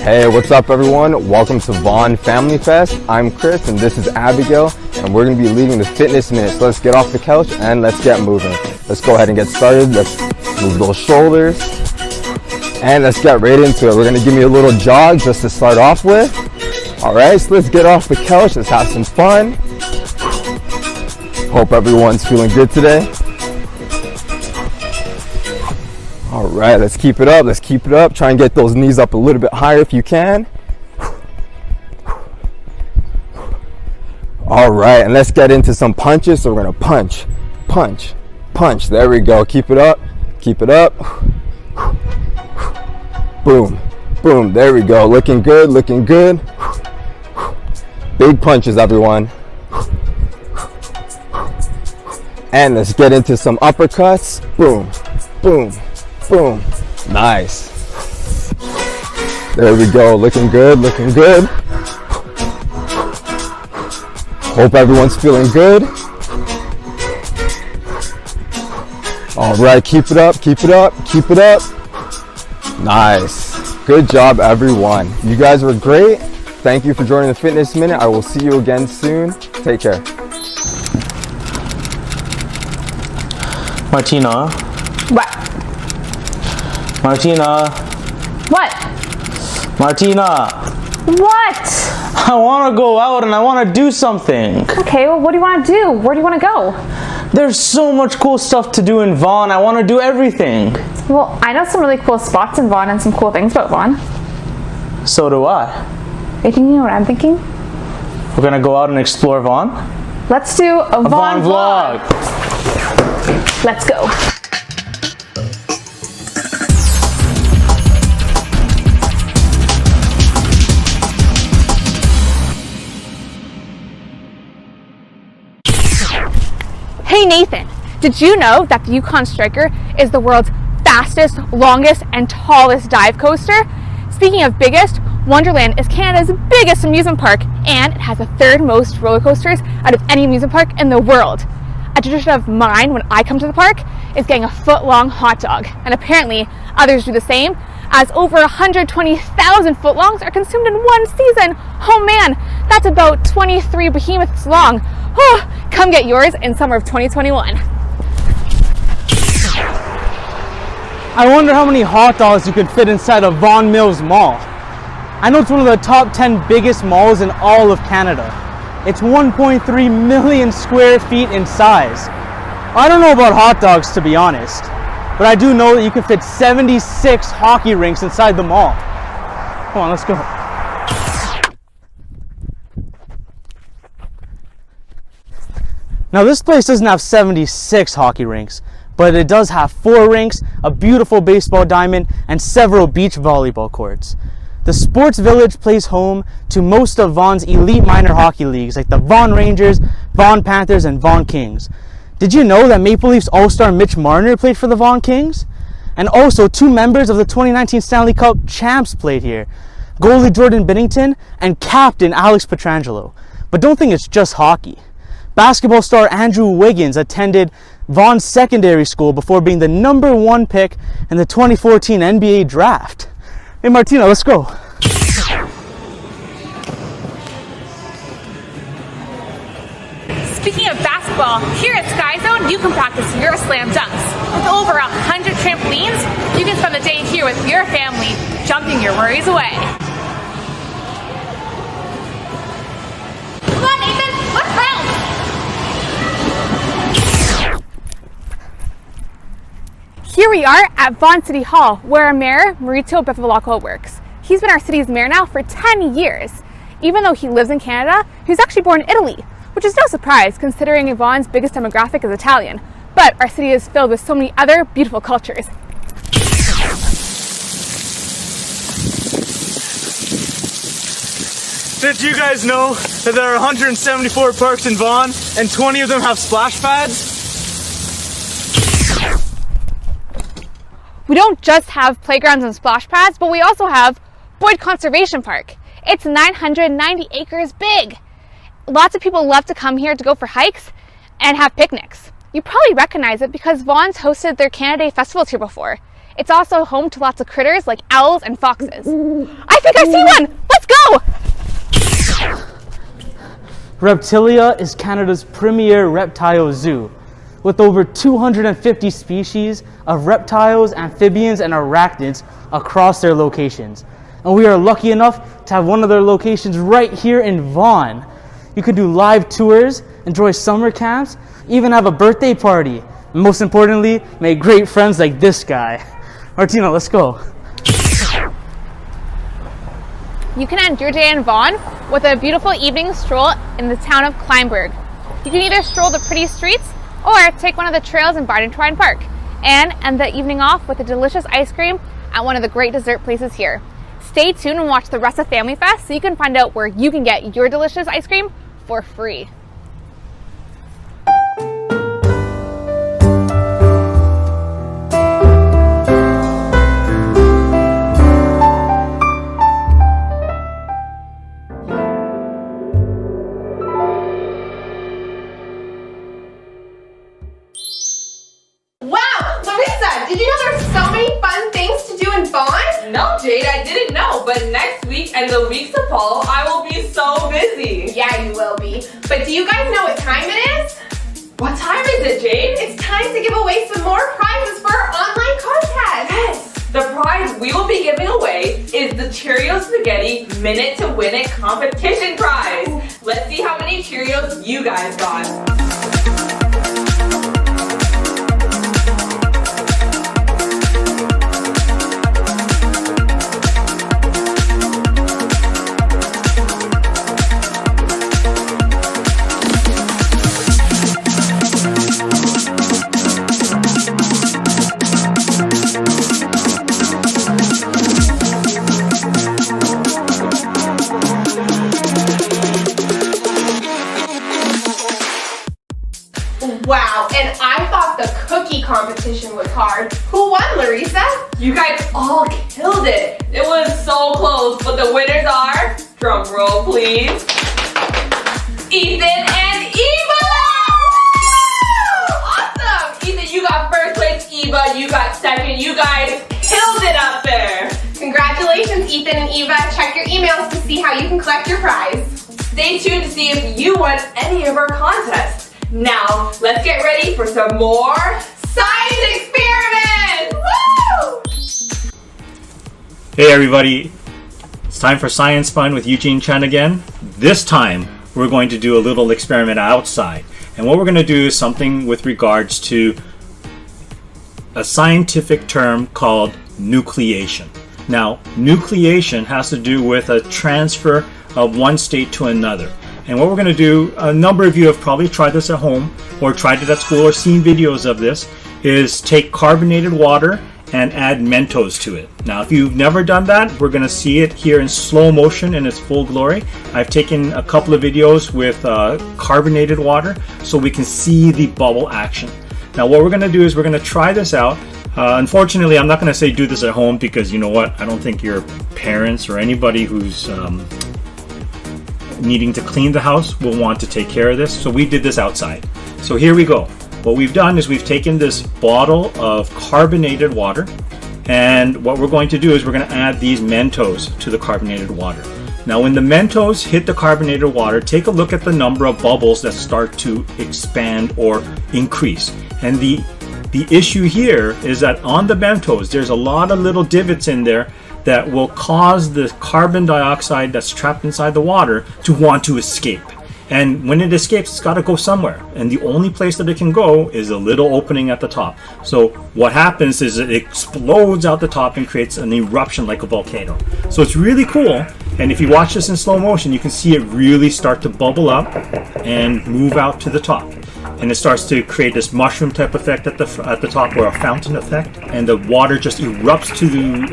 Hey, what's up, everyone? Welcome to Vaughan Family Fest. I'm Chris, and this is Abigail, and we're going to be leading the fitness minute. So let's get off the couch and let's get moving. Let's go ahead and get started. Let's move those shoulders. And let's get right into it. We're gonna give me a little jog just to start off with. All right, so let's get off the couch. Let's have some fun. Hope everyone's feeling good today. All right, let's keep it up. Let's keep it up. Try and get those knees up a little bit higher if you can. All right, and let's get into some punches. So we're gonna punch, punch, punch. There we go. Keep it up. Keep it up. Boom, boom, there we go. Looking good, looking good. Big punches, everyone. And let's get into some uppercuts. Boom, boom, boom. Nice. There we go. Looking good, looking good. Hope everyone's feeling good. All right, keep it up, keep it up, keep it up. Nice. Good job, everyone. You guys were great. Thank you for joining the Fitness Minute. I will see you again soon. Take care. Martina. What? Martina. What? Martina. What? I want to go out and I want to do something. Okay, well, what do you want to do? Where do you want to go? There's so much cool stuff to do in Vaughan. I want to do everything. Well, I know some really cool spots in Vaughan and some cool things about Vaughan. So do I. Are you thinking what I'm thinking? We're going to go out and explore Vaughan? Let's do a Vaughan vlog. Let's go. Hey Nathan, did you know that the Yukon Striker is the world's fastest, longest, and tallest dive coaster? Speaking of biggest, Wonderland is Canada's biggest amusement park, and it has the 3rd most roller coasters out of any amusement park in the world. A tradition of mine when I come to the park is getting a foot-long hot dog, and apparently others do the same, as over 120,000 footlongs are consumed in one season. Oh man, that's about 23 behemoths long. Oh, come get yours in summer of 2021. I wonder how many hot dogs you could fit inside of Vaughan Mills Mall. I know it's one of the top 10 biggest malls in all of Canada. It's 1.3 million square feet in size. I don't know about hot dogs, to be honest, but I do know that you can fit 76 hockey rinks inside the mall. Come on, let's go. Now this place doesn't have 76 hockey rinks, but it does have 4 rinks, a beautiful baseball diamond, and several beach volleyball courts. The Sports Village plays home to most of Vaughan's elite minor hockey leagues, like the Vaughan Rangers, Vaughan Panthers, and Vaughan Kings. Did you know that Maple Leafs All-Star Mitch Marner played for the Vaughan Kings? And also 2 members of the 2019 Stanley Cup champs played here, goalie Jordan Binnington and captain Alex Pietrangelo. But don't think it's just hockey. Basketball star Andrew Wiggins attended Vaughan's secondary school before being the #1 pick in the 2014 NBA draft. Hey Martina, let's go. Speaking of basketball, here at Sky Zone, you can practice your slam dunks. With over 100 trampolines, you can spend the day here with your family, jumping your worries away. Come on, Nathan, let's bounce! Here we are at Vaughan City Hall, where our mayor, Mauricio Bevilacqua, works. He's been our city's mayor now for 10 years. Even though he lives in Canada, he was actually born in Italy, which is no surprise considering Vaughan's biggest demographic is Italian. But our city is filled with so many other beautiful cultures. Did you guys know that there are 174 parks in Vaughan and 20 of them have splash pads? We don't just have playgrounds and splash pads, but we also have Boyd Conservation Park. It's 990 acres big. Lots of people love to come here to go for hikes and have picnics. You probably recognize it because Vaughan's hosted their Canada Day festivals here before. It's also home to lots of critters like owls and foxes. I think I see one! Let's go! Reptilia is Canada's premier reptile zoo, with over 250 species of reptiles, amphibians, and arachnids across their locations. And we are lucky enough to have one of their locations right here in Vaughan. You can do live tours, enjoy summer camps, even have a birthday party. And most importantly, make great friends like this guy. Martina, let's go. You can end your day in Vaughan with a beautiful evening stroll in the town of Kleinburg. You can either stroll the pretty streets or take one of the trails in Barton Twine Park and end the evening off with a delicious ice cream at one of the great dessert places here. Stay tuned and watch the rest of Family Fest so you can find out where you can get your delicious ice cream for free. Wow, Larissa, did you know there's so many fun things to do in Vaughan? No, Jade, I didn't know, but next week and the weeks to follow, I will be so busy. Yeah, you will be. But do you guys know what time it is? What time is it, Jade? It's time to give away some more prizes for our online contest. Yes! The prize we will be giving away is the Cheerio Spaghetti Minute to Win It competition prize. Let's see how many Cheerios you guys got. Wow, and I thought the cookie competition was hard. Who won, Larissa? You guys all killed it. It was so close, but the winners are, drum roll please, Ethan and Eva! Awesome! Ethan, you got first place. Eva, you got second. You guys killed it up there. Congratulations, Ethan and Eva. Check your emails to see how you can collect your prize. Stay tuned to see if you won any of our contests. Now, let's get ready for some more science experiments! Woo! Hey everybody, it's time for Science Fun with Eugene Chen again. This time, we're going to do a little experiment outside. And what we're going to do is something with regards to a scientific term called nucleation. Now, nucleation has to do with a transfer of one state to another. And what we're going to do, a number of you have probably tried this at home or tried it at school or seen videos of this, is take carbonated water and add Mentos to it. Now, if you've never done that, we're going to see it here in slow motion in its full glory. I've taken a couple of videos with carbonated water so we can see the bubble action. Now, what we're going to do is we're going to try this out. Unfortunately, I'm not going to say do this at home because you know what? I don't think your parents or anybody who's needing to clean the house will want to take care of this. So we did this outside. So here we go. What we've done is we've taken this bottle of carbonated water, and what we're going to do is we're going to add these Mentos to the carbonated water. Now when the Mentos hit the carbonated water, take a look at the number of bubbles that start to expand or increase. And the issue here is that on the Mentos, there's a lot of little divots in there that will cause the carbon dioxide that's trapped inside the water to want to escape. And when it escapes, it's got to go somewhere. And the only place that it can go is a little opening at the top. So what happens is it explodes out the top and creates an eruption like a volcano. So it's really cool. And if you watch this in slow motion, you can see it really start to bubble up and move out to the top. And it starts to create this mushroom type effect at the top, or a fountain effect, and the water just erupts to the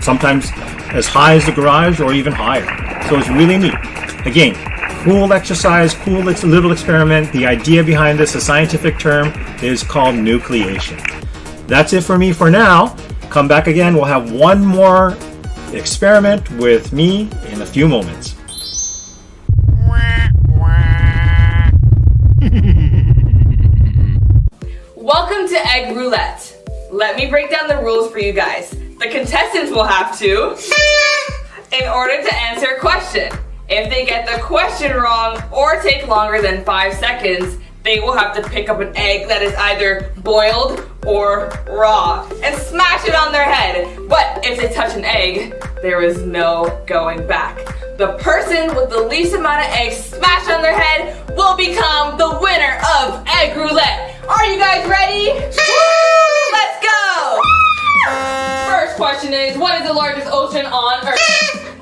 sometimes as high as the garage or even higher. So it's really neat. Again, cool exercise, cool little experiment. The idea behind this, a scientific term, is called nucleation. That's it for me for now. Come back again. We'll have one more experiment with me in a few moments. Welcome to Egg Roulette. Let me break down the rules for you guys. The contestants will have to, in order to answer a question. If they get the question wrong or take longer than 5 seconds, they will have to pick up an egg that is either boiled or raw and smash it on their head. But if they touch an egg, there is no going back. The person with the least amount of eggs smashed on their head will become the winner of Egg Roulette. Are you guys ready? Let's go! First question is, what is the largest ocean on Earth?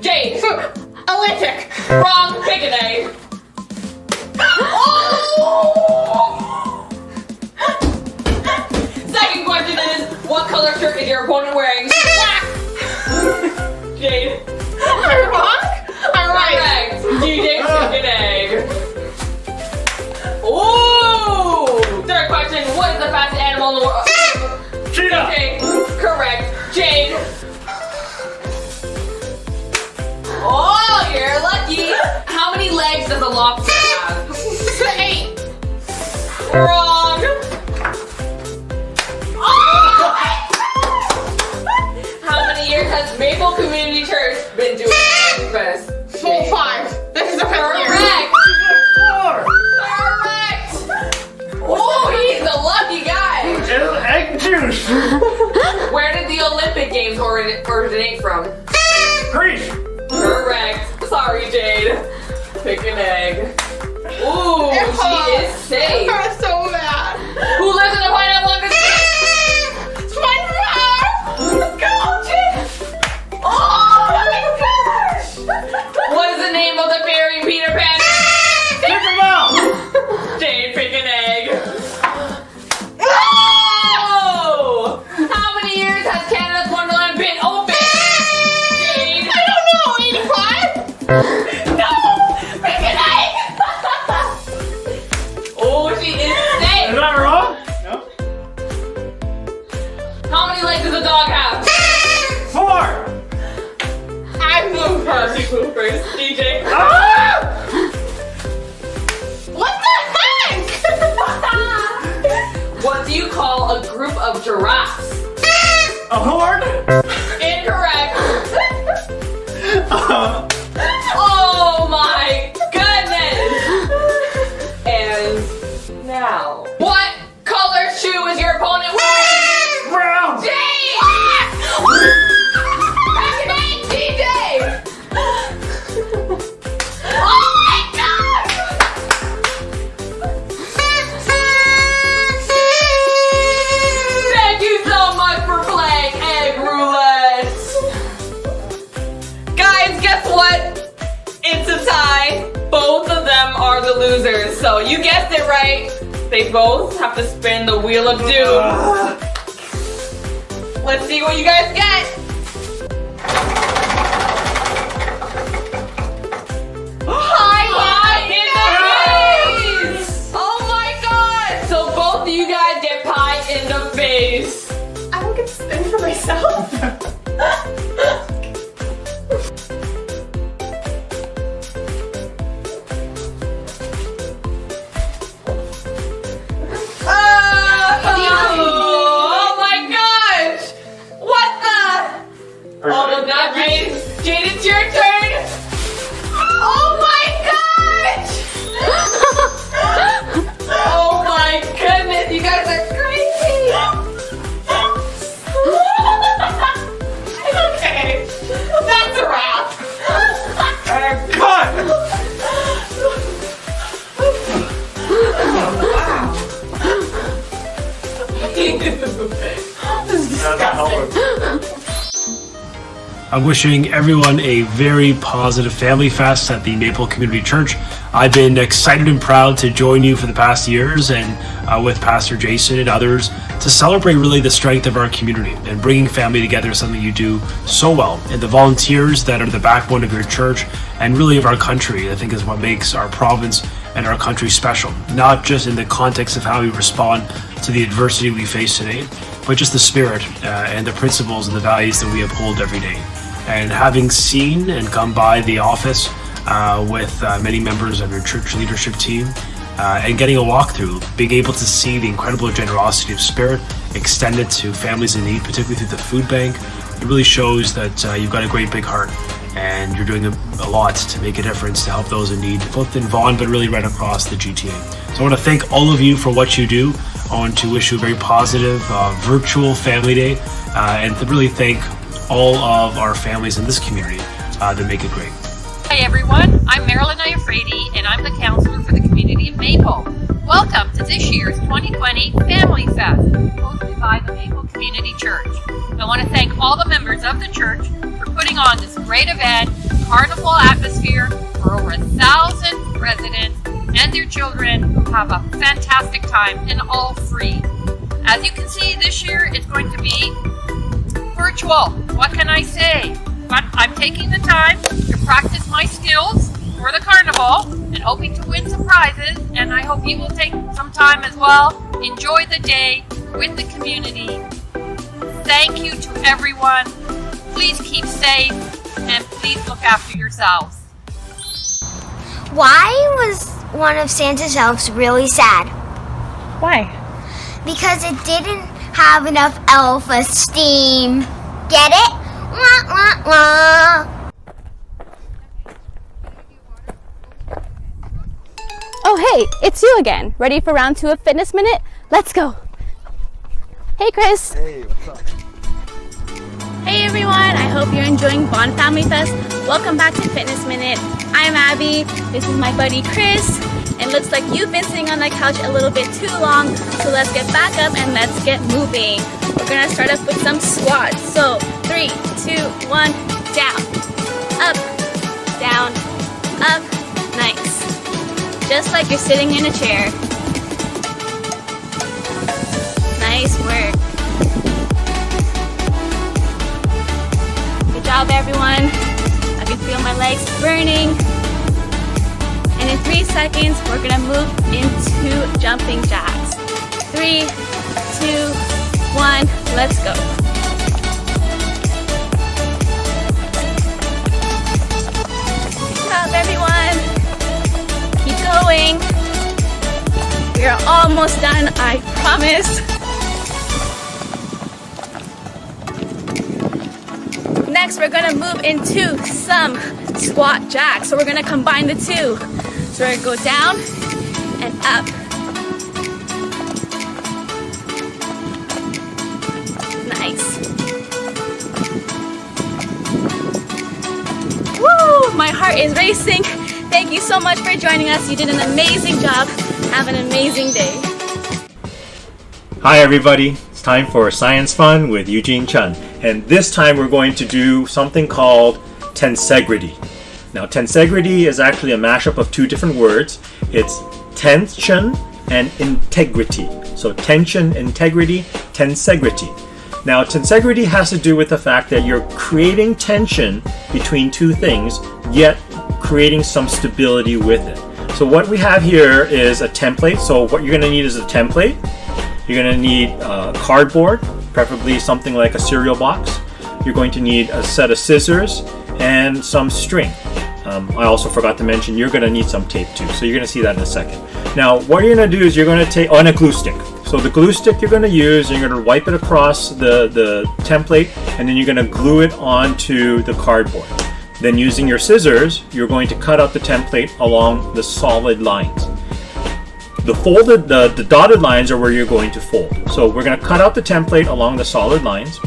Jade. Atlantic. Wrong. Pick an egg. Oh! Second question is, what color shirt is your opponent wearing? Black. Jade. Am I wrong? I'm right. Correct. DJ, pick an egg. Ooh! Third question, what is the fastest animal in the world? Cheetah! Okay, correct. Jade. Oh, you're lucky. How many legs does a lobster have? 8. Wrong. Oh! How many years has Maple Community Church been doing this? 5. This is the 5th year. Correct. Oh, he's a lucky guy! Egg juice! Where did the Olympic Games originate from? Greece! Correct. Sorry, Jade. Pick an egg. Ooh, she is safe. I'm so mad. Who lives in a pineapple under the SpongeBob! Go, Jade! Oh my gosh! What is the name of the fairy in Peter Pan? Tinkerbell! Jade, pick an egg. Oh! How many years has Canada's Wonderland been open? Jade. I don't know, 85? No! Pick an egg! Oh, Am I wrong? No. How many legs does a dog have? 4. I move first. You move first. DJ. Ah! What the heck? What do you call a group of giraffes? A horn? Incorrect. Oh my goodness. And now. What color shoe is your opponent wearing? Brown. Jay! Recommend DJ! Oh my god! Thank you so much for playing egg roulette! Guys, guess what? It's a tie. Both of them are the losers. So you guessed it right. They both have to spin the wheel of doom. Let's see what you guys get. Pie in the face! Oh my god! So both of you guys get pie in the face. I don't get to spin for myself. Oh my gosh! What the? Oh, now Jade, it's your turn. Oh my gosh! Oh my goodness, you guys are crazy. Okay, that's a wrap. Cut! I'm wishing everyone a very positive Family Fest at the Maple Community Church. I've been excited and proud to join you for the past years and with Pastor Jason and others to celebrate really the strength of our community and bringing family together is something you do so well. And the volunteers that are the backbone of your church and really of our country, I think is what makes our province and our country special, not just in the context of how we respond to the adversity we face today, but just the spirit and the principles and the values that we uphold every day. And having seen and come by the office with many members of your church leadership team and getting a walkthrough, being able to see the incredible generosity of spirit extended to families in need, particularly through the food bank, it really shows that you've got a great big heart and you're doing a lot to make a difference to help those in need, both in Vaughan, but really right across the GTA. So I want to thank all of you for what you do. I want to wish you a very positive virtual family day and to really thank all of our families in this community that make it great. Hi everyone, I'm Marilyn Iafredi and I'm the counselor for the community of Maple. Welcome to this year's 2020 Family Fest, hosted by the Maple Community Church. I want to thank all the members of the church for putting on this great event, carnival atmosphere for over 1,000 residents and their children who have a fantastic time and all free. As you can see, this year it's going to be virtual. What can I say? But I'm taking the time to practice my skills for the carnival and hoping to win some prizes, and I hope you will take some time as well. Enjoy the day with the community. Thank you to everyone. Please keep safe and please look after yourselves. Why was one of Santa's elves really sad? Why? Because it didn't have enough elf esteem. Get it? Wah, wah, wah. Oh hey, it's you again. Ready for round 2 of Fitness Minute? Let's go. Hey Chris. Hey, what's up? Hey everyone, I hope you're enjoying Vaughan Family Fest. Welcome back to Fitness Minute. I'm Abby, this is my buddy Chris, and looks like you've been sitting on that couch a little bit too long, so let's get back up and let's get moving. We're gonna start off with some squats. So 3, 2, 1, down, up, nice. Just like you're sitting in a chair. Nice work. Good job everyone. I can feel my legs burning. And in 3 seconds, we're gonna move into jumping jacks. 3, 2, 1, let's go. Good job, everyone. Keep going. We are almost done, I promise. Next, we're gonna move into some squat jacks. So we're gonna combine the two. So we're gonna go down and up. Nice. Woo! My heart is racing. Thank you so much for joining us. You did an amazing job. Have an amazing day. Hi everybody, it's time for Science Fun with Eugene Chun, and this time we're going to do something called tensegrity. Now tensegrity is actually a mashup of two different words. It's tension and integrity. So tension, integrity, tensegrity. Now tensegrity has to do with the fact that you're creating tension between two things, yet creating some stability with it. So what we have here is a template. So what you're going to need is a template. You're going to need cardboard, preferably something like a cereal box. You're going to need a set of scissors and some string. I also forgot to mention you're going to need some tape too. So you're going to see that in a second. Now what you're going to do is you're going to take on a glue stick. So the glue stick you're going to use, you're going to wipe it across the template, and then you're going to glue it onto the cardboard. Then using your scissors, you're going to cut out the template along the solid lines. The dotted lines are where you're going to fold. So we're going to cut out the template along the solid lines.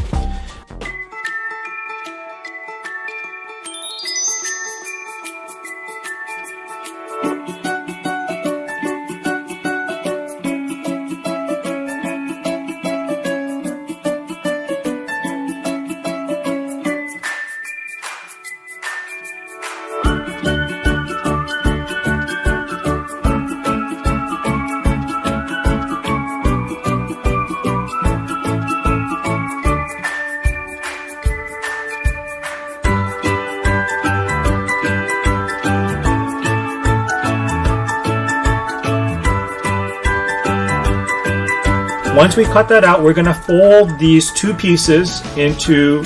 Once we cut that out, we're going to fold these two pieces into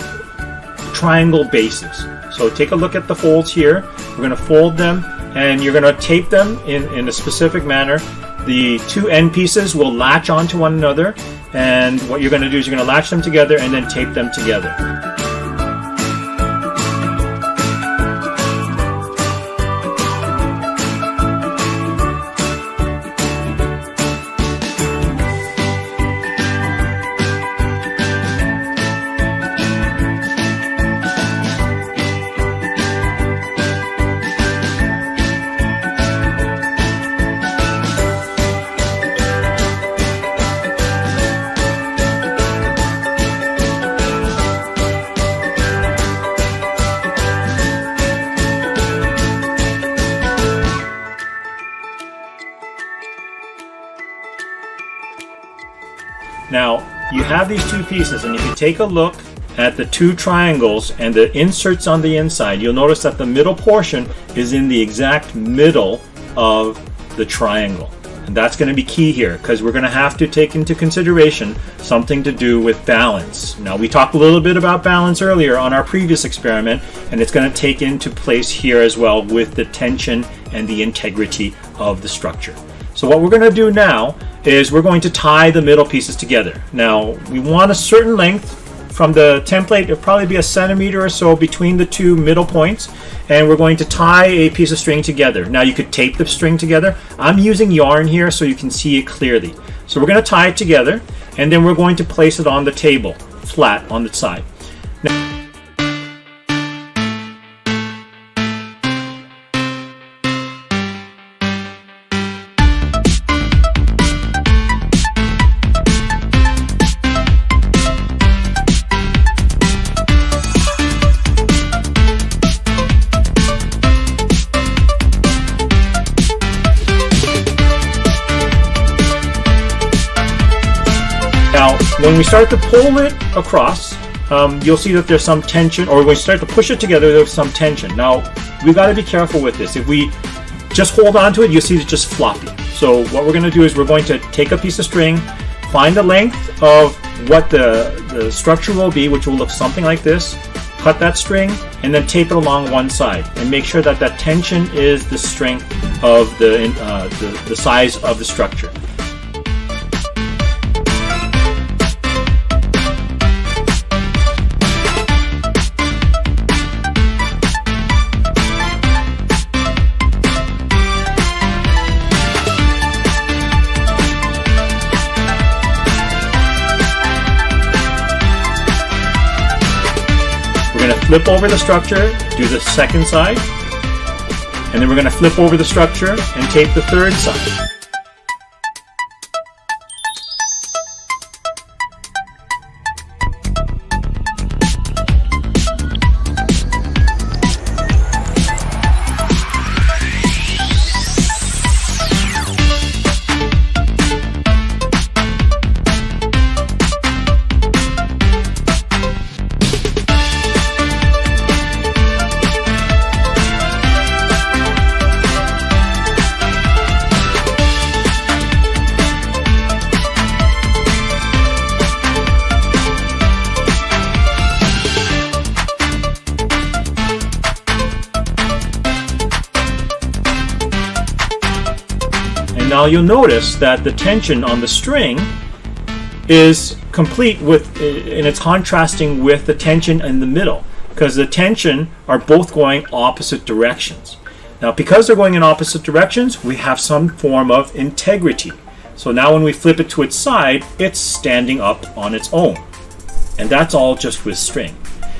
triangle bases. So take a look at the folds here. We're going to fold them, and you're going to tape them in a specific manner. The two end pieces will latch onto one another, and what you're going to do is you're going to latch them together and then tape them together. Now, you have these two pieces, and if you take a look at the two triangles and the inserts on the inside, you'll notice that the middle portion is in the exact middle of the triangle. And that's going to be key here, because we're going to have to take into consideration something to do with balance. Now, we talked a little bit about balance earlier on our previous experiment, and it's going to take into place here as well with the tension and the integrity of the structure. So what we're going to do now is we're going to tie the middle pieces together. Now, we want a certain length from the template. It'll probably be a centimeter or so between the two middle points, and we're going to tie a piece of string together. Now, you could tape the string together. I'm using yarn here so you can see it clearly. So we're going to tie it together, and then we're going to place it on the table, flat on the side. Now, when we start to pull it across, you'll see that there's some tension, or when we start to push it together, there's some tension. Now, we've got to be careful with this. If we just hold on to it, you'll see it's just floppy. So what we're going to do is we're going to take a piece of string, find the length of what the structure will be, which will look something like this. Cut that string and then tape it along one side, and make sure that that tension is the strength of the size of the structure. We're going to flip over the structure, do the second side, and then we're going to flip over the structure and tape the third side. Now you'll notice that the tension on the string is complete with, and it's contrasting with the tension in the middle, because the tension are both going opposite directions. Now because they're going in opposite directions, we have some form of integrity. So now when we flip it to its side, it's standing up on its own. And that's all just with string.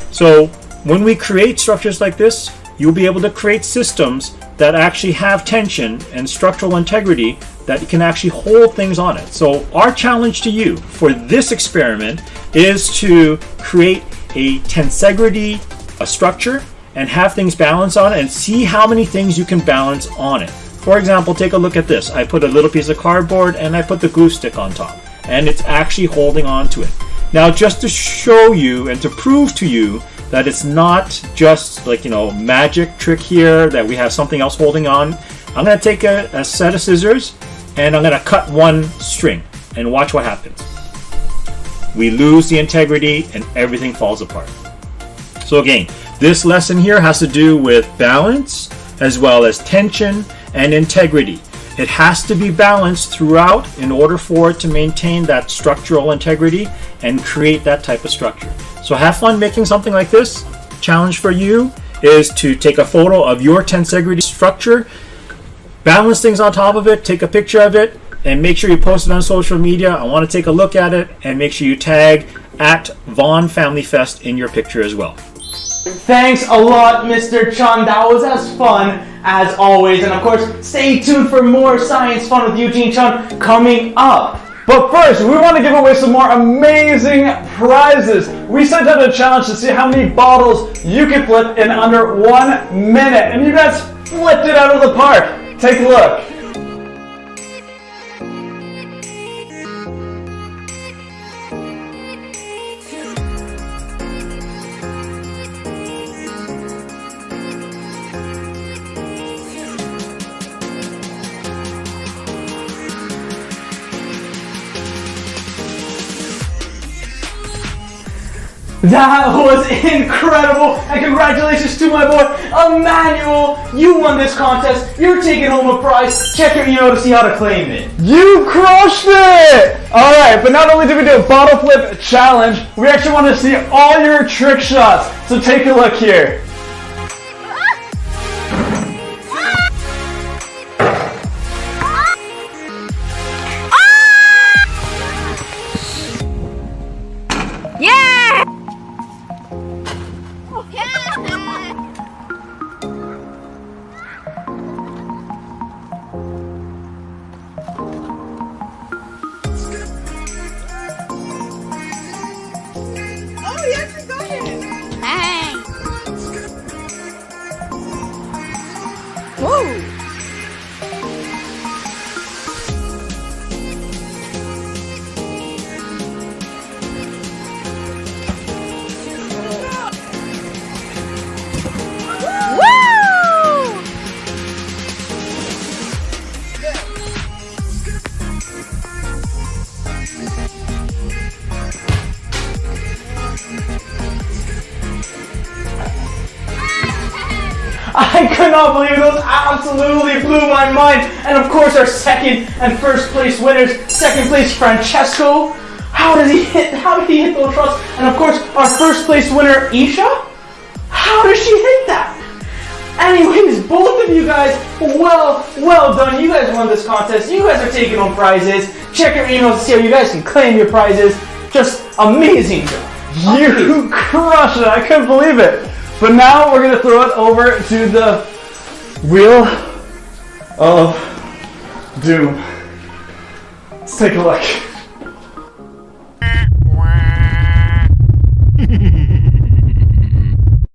So when we create structures like this, you'll be able to create systems that actually have tension and structural integrity that can actually hold things on it. So our challenge to you for this experiment is to create a tensegrity, a structure, and have things balance on it and see how many things you can balance on it. For example, take a look at this. I put a little piece of cardboard and I put the glue stick on top, and it's actually holding on to it. Now just to show you and to prove to you that it's not just like, magic trick here, that we have something else holding on, I'm going to take a set of scissors and I'm going to cut one string and watch what happens. We lose the integrity and everything falls apart. So again, this lesson here has to do with balance as well as tension and integrity. It has to be balanced throughout in order for it to maintain that structural integrity and create that type of structure. So have fun making something like this. Challenge for you is to take a photo of your tensegrity structure, balance things on top of it, take a picture of it, and make sure you post it on social media. I want to take a look at it, and make sure you tag at Vaughan Family Fest in your picture as well. Thanks a lot, Mr. Chun. That was as fun as always. And of course, stay tuned for more science fun with Eugene Chun coming up. But first, we want to give away some more amazing prizes. We sent out a challenge to see how many bottles you can flip in under 1 minute. And you guys flipped it out of the park. Take a look. That was incredible, and congratulations to my boy Emmanuel. You won this contest. You're taking home a prize. Check your email to see how to claim it. You crushed it! Alright, but not only did we do a bottle flip challenge, we actually want to see all your trick shots. So take a look here. could not believe it. Those absolutely blew my mind. And of course, our second and first place winners. Second place, Francesco. How did he hit those shots? And of course, our first place winner, Isha. How does she hit that? Anyways, both of you guys, well done. You guys won this contest. You guys are taking home prizes. Check your emails to see how you guys can claim your prizes. Just amazing job. You crushed it. I couldn't believe it. But now we're going to throw it over to the Wheel of Doom. Let's take a look.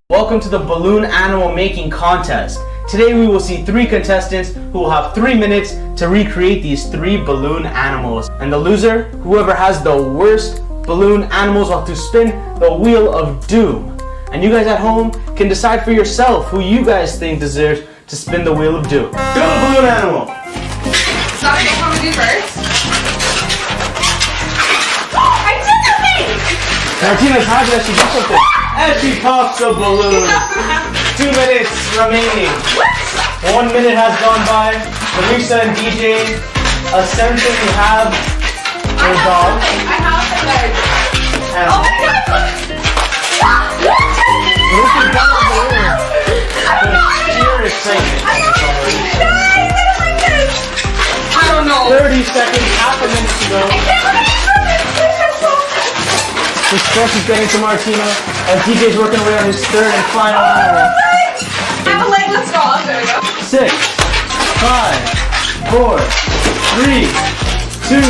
Welcome to the balloon animal making contest. Today we will see 3 contestants who will have 3 minutes to recreate these 3 balloon animals. And the loser, whoever has the worst balloon animals, will have to spin the Wheel of Doom. And you guys at home can decide for yourself who you guys think deserves to spin the Wheel of Doom. Go to balloon animal. So I guess what we do first. I did something! Martina's happy that she did something. And she pops the balloon. 2 minutes remaining. 1 minute has gone by. Larissa and DJ, essentially have their dog. I have something. Oh my god! Larissa's got the balloon. There's sheer excitement. I don't know. 30 seconds, half a minute to go. The stress is getting to Martina as DJ's working away on his third and final animal. I have a legless dog. There we go. 6, 5, 4, 3, 2,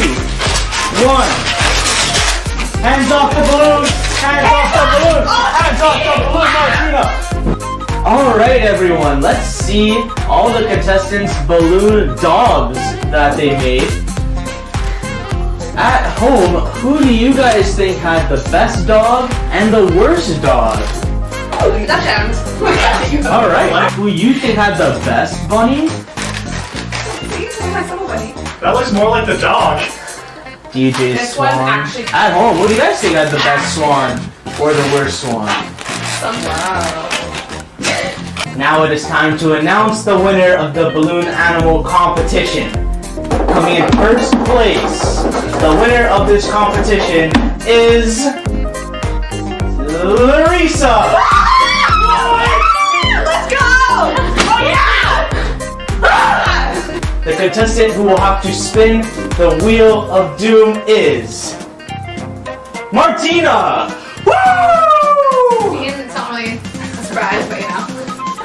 1. Hands off the balloon! Hands off the balloon! Hands off the balloon, Martina! Alright everyone, let's see all the contestants' balloon dogs that they made. At home, who do you guys think had the best dog and the worst dog? That sounds. Alright, who you think had the best bunny? That looks more like the dog. DJ's This one swan. actually- At home, what do you guys think had the best swan or the worst swan? Wow. Now it is time to announce the winner of the balloon animal competition. Coming in first place, the winner of this competition is Larissa. Let's go! Oh yeah! The contestant who will have to spin the Wheel of Doom is Martina. Woo! It's not really a surprise, but you know.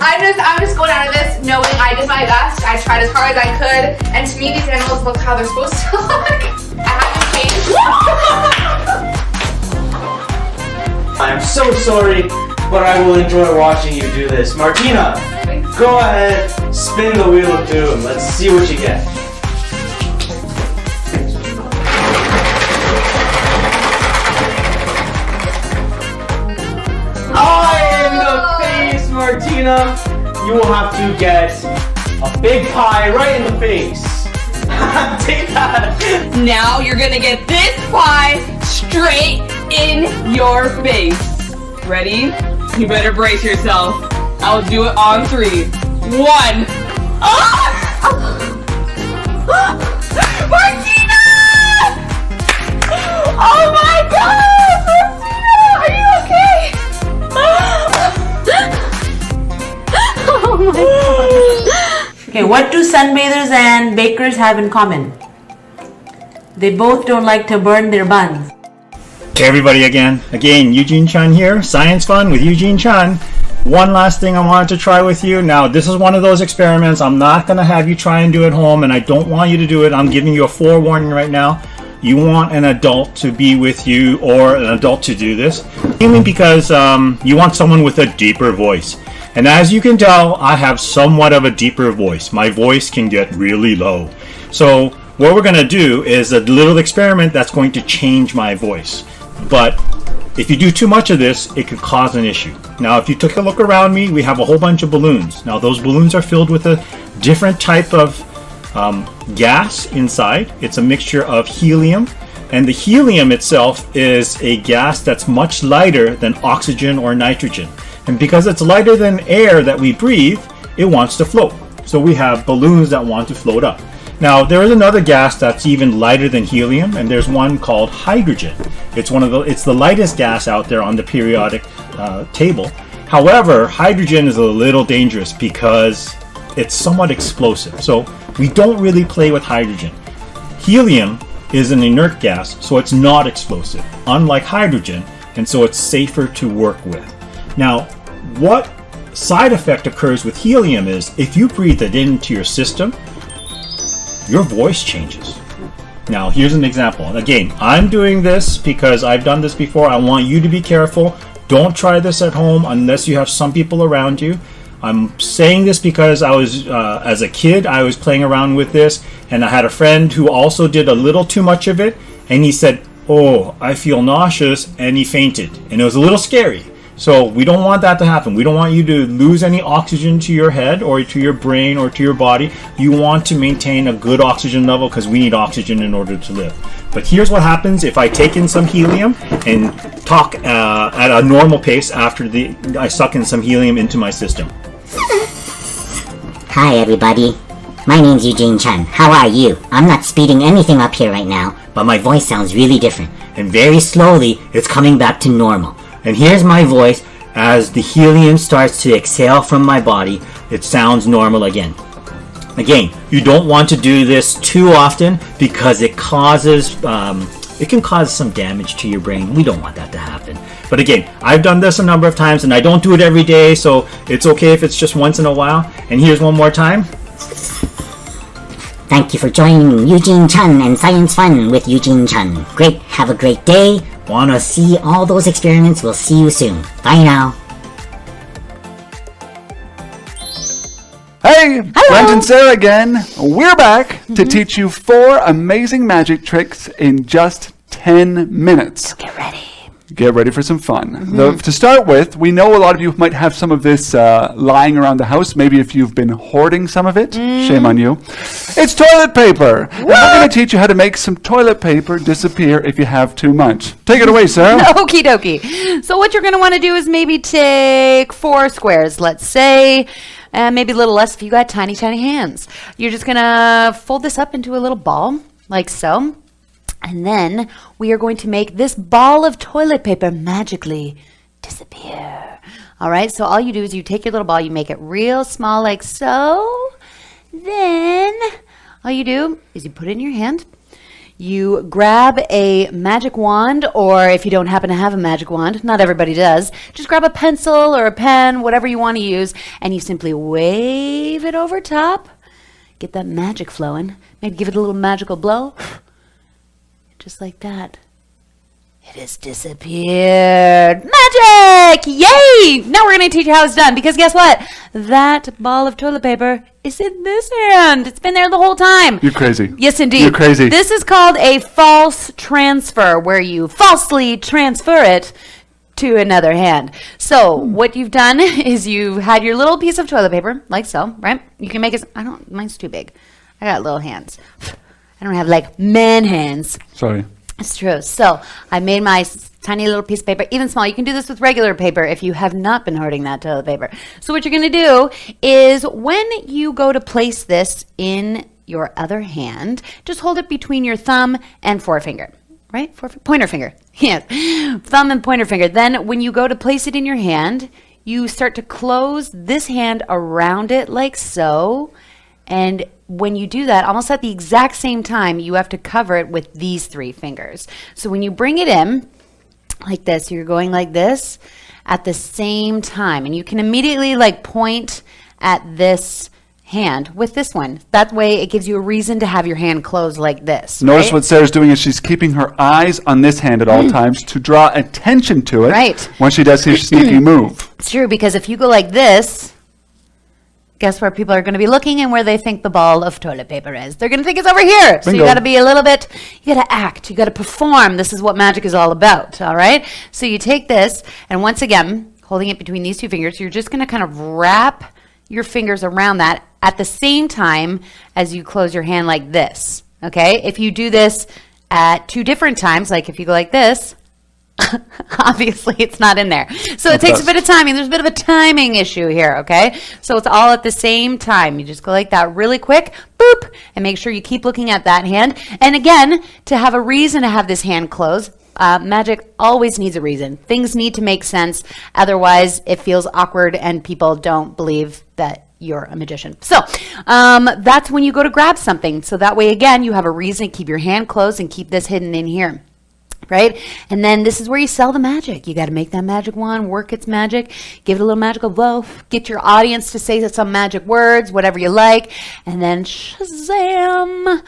I'm just going out of this knowing I did my best. I tried as hard as I could, and to me these animals look how they're supposed to look. I haven't changed. I am so sorry, but I will enjoy watching you do this. Martina, go ahead, spin the Wheel of Doom. Let's see what you get. In the face, Martina. You will have to get a big pie right in the face. Take that. Now you're gonna get this pie straight in your face. Ready? You better brace yourself. I'll do it on 3. 1. Martina! Oh my god! Martina! Are you okay? Oh my god. Okay, what do sunbathers and bakers have in common? They both don't like to burn their buns. Hey everybody again, Eugene Chun here, Science Fun with Eugene Chun. One last thing I wanted to try with you. Now, this is one of those experiments I'm not going to have you try and do at home, and I don't want you to do it. I'm giving you a forewarning right now. You want an adult to be with you or an adult to do this, mainly because you want someone with a deeper voice. And as you can tell, I have somewhat of a deeper voice. My voice can get really low. So what we're going to do is a little experiment that's going to change my voice. But if you do too much of this, it could cause an issue. Now, if you took a look around me, we have a whole bunch of balloons. Now, those balloons are filled with a different type of gas inside. It's a mixture of helium. And the helium itself is a gas that's much lighter than oxygen or nitrogen. And because it's lighter than air that we breathe, it wants to float. So we have balloons that want to float up. Now, there is another gas that's even lighter than helium, and there's one called hydrogen. It's the lightest gas out there on the periodic table. However, hydrogen is a little dangerous because it's somewhat explosive. So we don't really play with hydrogen. Helium is an inert gas, so it's not explosive, unlike hydrogen, and so it's safer to work with. Now, what side effect occurs with helium is if you breathe it into your system, your voice changes. Now, here's an example. Again, I'm doing this because I've done this before. I want you to be careful. Don't try this at home unless you have some people around you. I'm saying this because I was, as a kid, I was playing around with this, and I had a friend who also did a little too much of it, and he said, "Oh, I feel nauseous," and he fainted. And it was a little scary. So we don't want that to happen. We don't want you to lose any oxygen to your head or to your brain or to your body. You want to maintain a good oxygen level because we need oxygen in order to live. But here's what happens if I take in some helium and talk at a normal pace after I suck in some helium into my system. Hi everybody, my name's Eugene Chen. How are you? I'm not speeding anything up here right now, but my voice sounds really different, and very slowly it's coming back to normal. And here's my voice as the helium starts to exhale from my body. It sounds normal again. Again, you don't want to do this too often because it can cause some damage to your brain. We don't want that to happen. But again, I've done this a number of times and I don't do it every day, so it's okay if it's just once in a while. And here's one more time. Thank you for joining Eugene Chen and Science Fun with Eugene Chen. Great, have a great day. Want to see all those experiments? We'll see you soon. Bye now. Hey, Brent and Sarah again. We're back to teach you 4 amazing magic tricks in just 10 minutes. So get ready. Get ready for some fun. To start with, we know a lot of you might have some of this lying around the house. Maybe if you've been hoarding some of it, shame on you. It's toilet paper. And we're going to teach you how to make some toilet paper disappear if you have too much. Take it away, Sarah. Okie dokie. So what you're going to want to do is maybe take 4 squares, let's say, and maybe a little less if you got tiny, tiny hands. You're just going to fold this up into a little ball, like so. And then we are going to make this ball of toilet paper magically disappear. All right, so all you do is you take your little ball, you make it real small like so. Then all you do is you put it in your hand. You grab a magic wand, or if you don't happen to have a magic wand, not everybody does, just grab a pencil or a pen, whatever you want to use, and you simply wave it over top. Get that magic flowing. Maybe give it a little magical blow. Just like that. It has disappeared. Magic! Yay! Now we're going to teach you how it's done, because guess what? That ball of toilet paper is in this hand. It's been there the whole time. You're crazy. Yes, indeed. You're crazy. This is called a false transfer, where you falsely transfer it to another hand. So what you've done is you've had your little piece of toilet paper, like so, right? You can make it, mine's too big. I got little hands. I don't have like man hands. Sorry. It's true. So I made my tiny little piece of paper, even small. You can do this with regular paper if you have not been hoarding that toilet paper. So what you're going to do is when you go to place this in your other hand, just hold it between your thumb and forefinger, right? Pointer finger. Yes. Thumb and pointer finger. Then when you go to place it in your hand, you start to close this hand around it like so. And when you do that, almost at the exact same time, you have to cover it with these 3 fingers. So when you bring it in like this, you're going like this at the same time. And you can immediately like point at this hand with this one. That way it gives you a reason to have your hand closed like this. Notice right? what Sarah's doing is she's keeping her eyes on this hand at all times to draw attention to it. Right. When she does his sneaky move. It's true, because if you go like this, guess where people are going to be looking and where they think the ball of toilet paper is? They're going to think it's over here. So you Bingo. got to be a little bit, you got to act, you got to perform. This is what magic is all about, all right? So you take this, and once again, holding it between these 2 fingers, you're just going to kind of wrap your fingers around that at the same time as you close your hand like this, okay? If you do this at 2 different times, like if you go like this, Obviously, it's not in there. So it takes a bit of timing. There's a bit of a timing issue here, okay? So it's all at the same time. You just go like that really quick, boop, and make sure you keep looking at that hand. And again, to have a reason to have this hand closed, magic always needs a reason. Things need to make sense. Otherwise, it feels awkward and people don't believe that you're a magician. So that's when you go to grab something. So that way, again, you have a reason to keep your hand closed and keep this hidden in here. Right? And then this is where you sell the magic. You got to make that magic wand work its magic, give it a little magical blow, get your audience to say some magic words, whatever you like, and then shazam,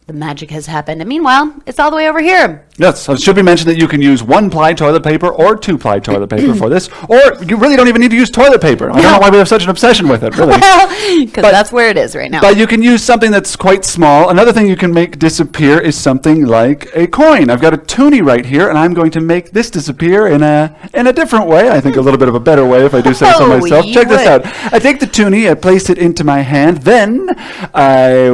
the magic has happened. And meanwhile, it's all the way over here. Yes, so it should be mentioned that you can use 1-ply toilet paper or 2-ply toilet paper for this, or you really don't even need to use toilet paper. I don't know why we have such an obsession with it, really. Because that's where it is right now. But you can use something that's quite small. Another thing you can make disappear is something like a coin. I've got a toonie right here, and I'm going to make this disappear in a different way. I think a little bit of a better way, if I do say so myself. Check this out. I take the toonie, I place it into my hand, then I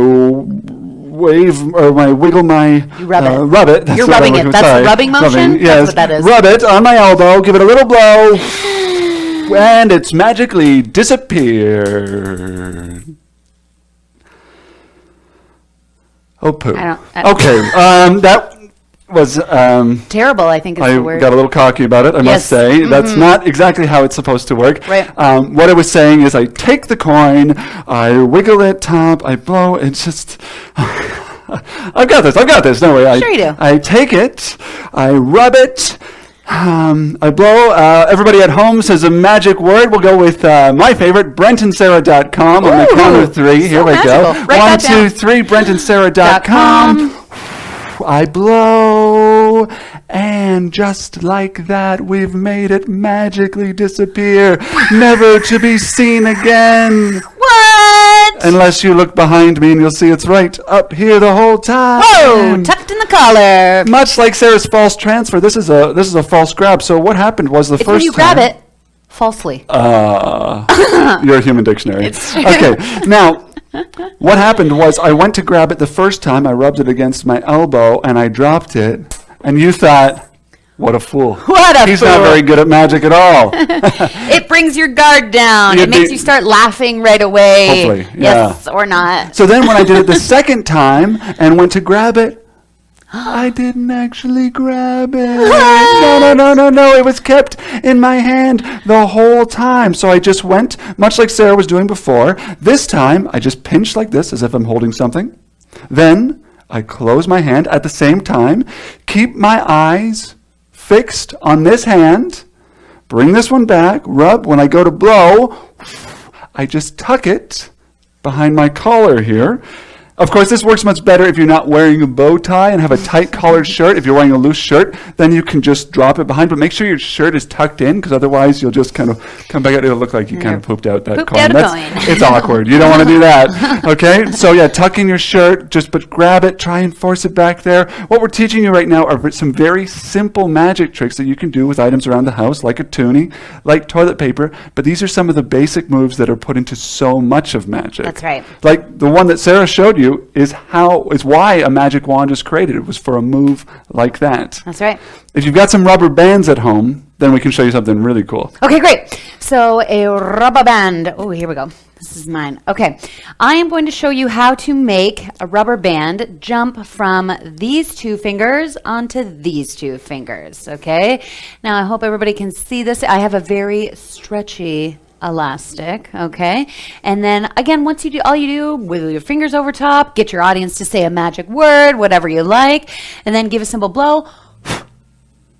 wiggle my rub it. That's You're rubbing it. That's the rubbing motion? Yes. That's what that is. Rub it on my elbow, give it a little blow, and it's magically disappeared. Oh, poo. Okay, that was terrible, I think is the word. I got a little cocky about it, I must say. That's not exactly how it's supposed to work. Right. What I was saying is I take the coin, I wiggle it top, I blow, it's just... I've got this, don't worry. Sure you do. I take it, I rub it, I blow. Everybody at home says a magic word. We'll go with my favorite, BrentandSarah.com on the count of 3. Here we go. 1, 2, 3, BrentandSarah.com. I blow, and just like that, we've made it magically disappear, never to be seen again. What? Unless you look behind me and you'll see it's right up here the whole time. Whoa, tucked in the collar. Much like Sarah's false transfer, this is a false grab. So what happened was It's when you grab it falsely. You're a human dictionary. It's true. Okay, now... What happened was I went to grab it the first time, I rubbed it against my elbow, and I dropped it, and you thought, what a fool. He's not very good at magic at all. It brings your guard down. It makes you start laughing right away. Hopefully, yeah. Yes, or not. So then when I did it the second time and went to grab it, I didn't actually grab it. No. It was kept in my hand the whole time. So I just went, much like Sarah was doing before. This time, I just pinched like this as if I'm holding something. Then I close my hand at the same time, keep my eyes fixed on this hand, bring this one back, rub. When I go to blow, I just tuck it behind my collar here. Of course, this works much better if you're not wearing a bow tie and have a tight collared shirt. If you're wearing a loose shirt, then you can just drop it behind. But make sure your shirt is tucked in, because otherwise you'll just kind of come back out. It'll look like you kind of pooped out that coin. It's awkward. You don't want to do that. Okay? So yeah, tuck in your shirt, but grab it, try and force it back there. What we're teaching you right now are some very simple magic tricks that you can do with items around the house, like a toonie, like toilet paper. But these are some of the basic moves that are put into so much of magic. That's right. Like the one that Sarah showed you is why a magic wand is created. It was for a move like that. That's right. If you've got some rubber bands at home, then we can show you something really cool. Okay, great. So a rubber band. Oh, here we go. This is mine. Okay. I am going to show you how to make a rubber band jump from these 2 fingers onto these 2 fingers. Okay. Now, I hope everybody can see this. I have a very stretchy elastic, okay? And then again, once you do, all you do, wiggle your fingers over top, get your audience to say a magic word, whatever you like, and then give a simple blow,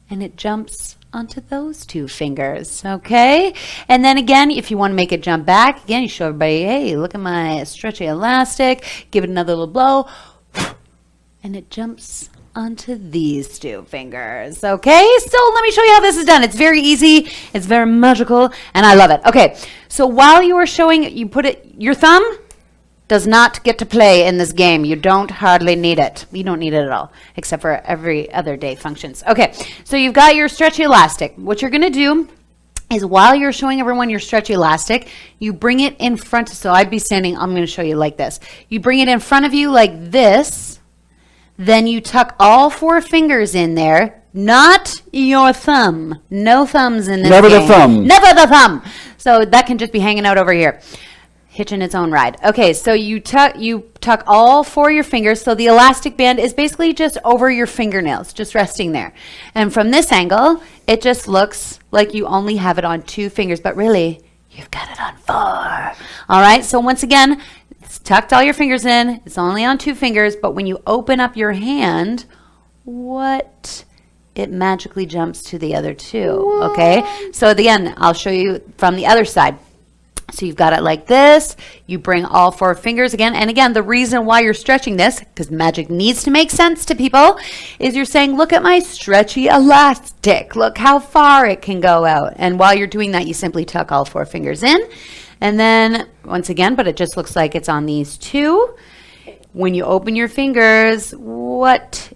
and it jumps onto those 2 fingers, okay? And then again, if you want to make it jump back, again, you show everybody, hey, look at my stretchy elastic, give it another little blow, and it jumps onto these 2 fingers. Okay, so let me show you how this is done. It's very easy, it's very magical, and I love it. Okay, so while you are showing, your thumb does not get to play in this game. You don't hardly need it. You don't need it at all, except for every other day functions. Okay, so you've got your stretchy elastic. What you're gonna do is while you're showing everyone your stretchy elastic, you bring it in front. So I'd be standing, I'm gonna show you like this. You bring it in front of you like this. Then you tuck all 4 fingers in there, Not your thumb. No thumbs in this Never the game. thumb. Never the thumb. So that can just be hanging out over here. Hitching its own ride. Okay, so you tuck all 4 of your fingers. So the elastic band is basically just over your fingernails, just resting there. And from this angle, it just looks like you only have it on 2 fingers, but really, you've got it on 4. All right, so once again, it's tucked all your fingers in. It's only on 2 fingers, but when you open up your hand, it magically jumps to the other 2. Okay, so again, I'll show you from the other side. So you've got it like this. You bring all 4 fingers again. And again, the reason why you're stretching this, because magic needs to make sense to people, is you're saying, look at my stretchy elastic. Look how far it can go out. And while you're doing that, you simply tuck all 4 fingers in. And then, once again, but it just looks like it's on these 2. When you open your fingers,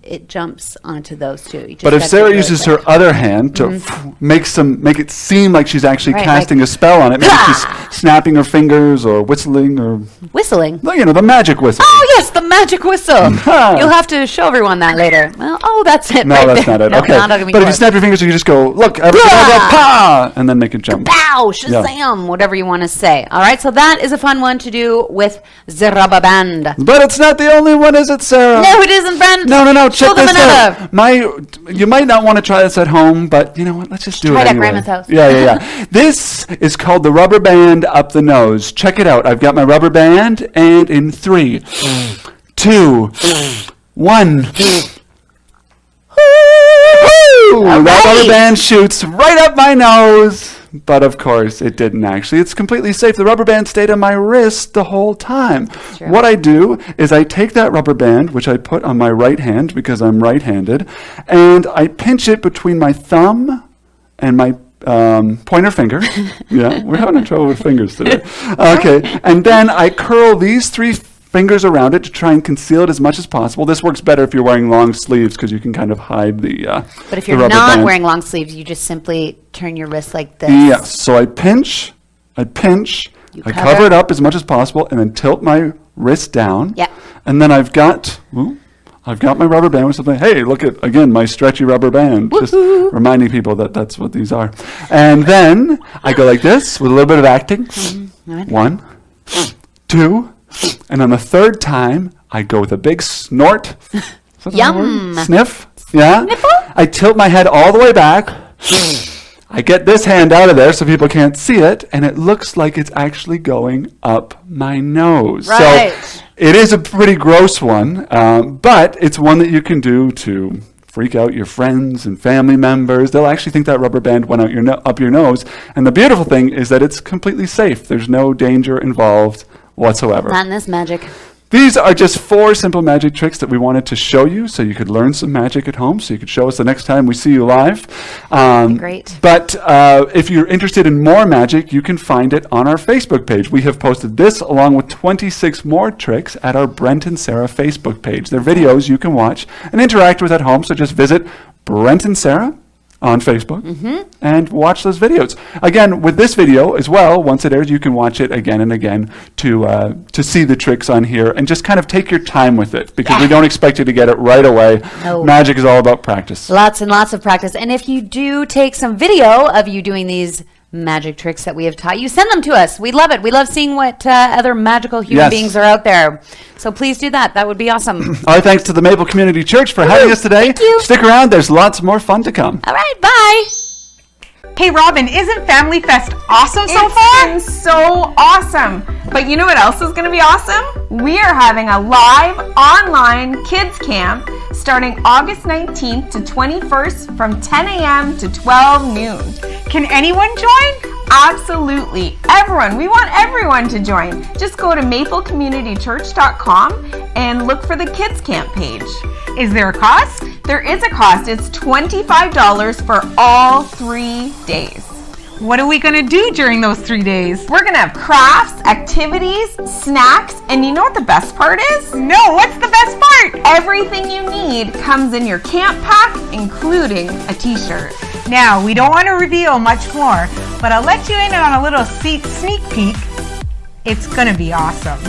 it jumps onto those 2. You just But if gotta Sarah do it uses quick. her other hand to make it seem like she's actually Right, casting like, a spell on it, maybe she's snapping her fingers or whistling or Whistling? well, the magic whistle. Oh, yes, the magic whistle. You'll have to show everyone that later. Well, that's it. No, right that's there. not it. No, Okay. not gonna be But if you close. snap your fingers, you just go, look, pa, and then make it jump. Pow, shazam, whatever you want to say. All right, so that is a fun one to do with the rubber band. But it's not the only one, is it, Sarah? No, it isn't, friend. No. Show Check them this another. out. You might not want to try this at home, but you know what? Let's just do Try it it at anyway. Grandma's house. Yeah. This is called the rubber band up the nose. Check it out. I've got my rubber band, and in 3, 2, 1. That rubber band shoots right up my nose. But of course, it didn't actually. It's completely safe. The rubber band stayed on my wrist the whole time. What I do is I take that rubber band, which I put on my right hand because I'm right-handed, and I pinch it between my thumb and my pointer finger. Yeah, we're having trouble with fingers today. Okay, and then I curl these 3 fingers around it to try and conceal it as much as possible. This works better if you're wearing long sleeves because you can kind of hide the But if the you're rubber not band. wearing long sleeves, you just simply turn your wrist like this. Yes, so I pinch, I cover cover. it up as much as possible, and then tilt my wrist down. Yeah. And then I've got my rubber band with something. Hey, look at, again, my stretchy rubber band. Just reminding people that that's what these are. And then I go like this with a little bit of acting. 1, 2, and on the 3rd time, I go with a big snort. Yum. Sniff. Yeah. I tilt my head all the way back. I get this hand out of there so people can't see it, and it looks like it's actually going up my nose. Right. So it is a pretty gross one, but it's one that you can do to freak out your friends and family members. They'll actually think that rubber band went out up your nose. And the beautiful thing is that it's completely safe. There's no danger involved whatsoever. Not in this magic. These are just 4 simple magic tricks that we wanted to show you so you could learn some magic at home, so you could show us the next time we see you live. Great. But if you're interested in more magic, you can find it on our Facebook page. We have posted this along with 26 more tricks at our Brent and Sarah Facebook page. They're videos you can watch and interact with at home, so just visit Brent and Sarah on Facebook and watch those videos. Again, with this video as well, once it airs, you can watch it again and again to see the tricks on here and just kind of take your time with it because we don't expect you to get it right away. No. Magic is all about practice. Lots and lots of practice. And if you do take some video of you doing these magic tricks that we have taught you, send them to us. We love it. We love seeing what other magical human beings are out there. So please do that. That would be awesome. Our thanks to the Maple Community Church for having us today. Thank you. Stick around. There's lots more fun to come. All right. Bye. Hey Robin, isn't Family Fest awesome so far? It's been so awesome. But you know what else is going to be awesome? We are having a live online kids camp starting August 19th to 21st from 10 a.m. to 12 noon. Can anyone join? Absolutely. Everyone. We want everyone to join. Just go to maplecommunitychurch.com and look for the kids camp page. Is there a cost? There is a cost. It's $25 for all 3 days. What are we going to do during those 3 days? We're going to have crafts, activities, snacks, and you know what the best part is? No, what's the best part? Everything you need comes in your camp pack, including a t-shirt. Now, we don't want to reveal much more, but I'll let you in on a little sneak peek. It's going to be awesome.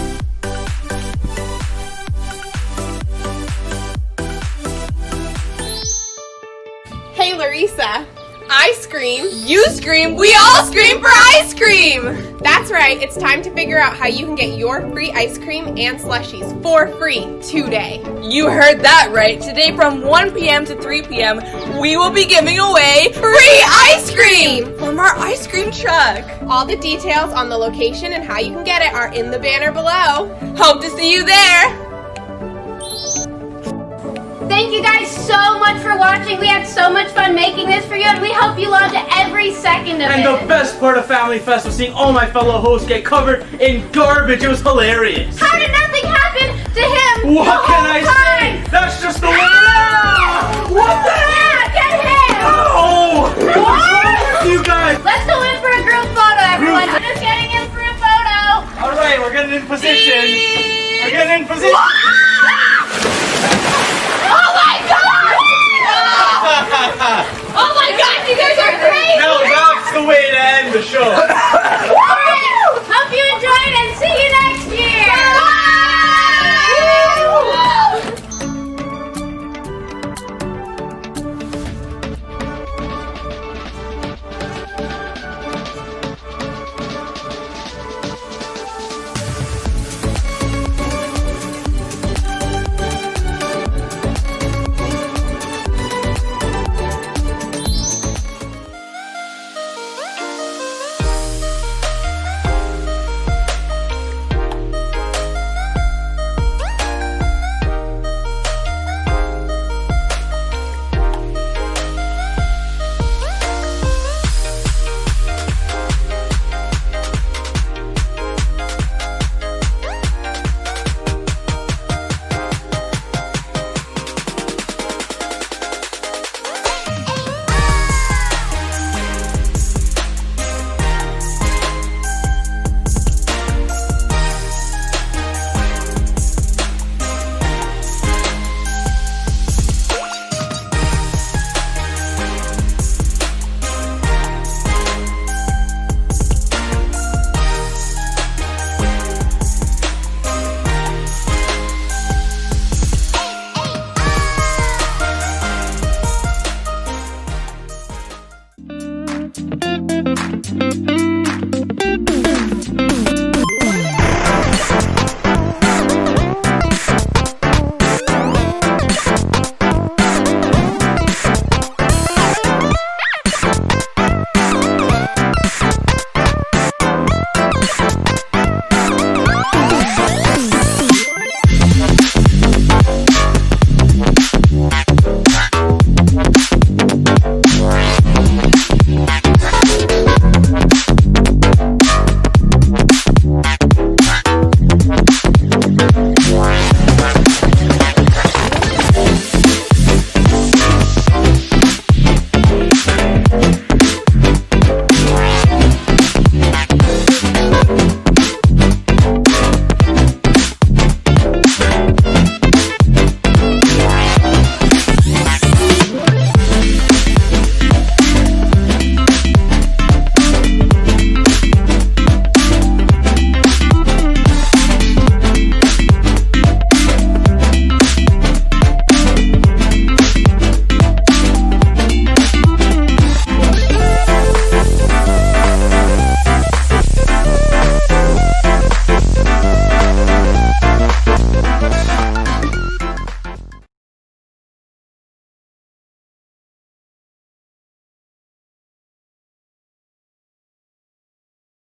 Hey, Larissa. I scream. You scream. We all scream for ice cream. That's right. It's time to figure out how you can get your free ice cream and slushies for free today. You heard that right. Today from 1 p.m. to 3 p.m., we will be giving away free ice cream from our ice cream truck. All the details on the location and how you can get it are in the banner below. Hope to see you there. Thank you guys so much for watching. We had so much fun making this for you, and we hope you loved every second of it. And the best part of Family Fest was seeing all my fellow hosts get covered in garbage. It was hilarious. How did nothing happen to him? What can I say? That's just the way it is. What the heck? Yeah, get him! Oh! What's wrong with you guys? Let's go in for a group photo, everyone. I'm just getting in for a photo. All right, we're getting in position. We're getting in position.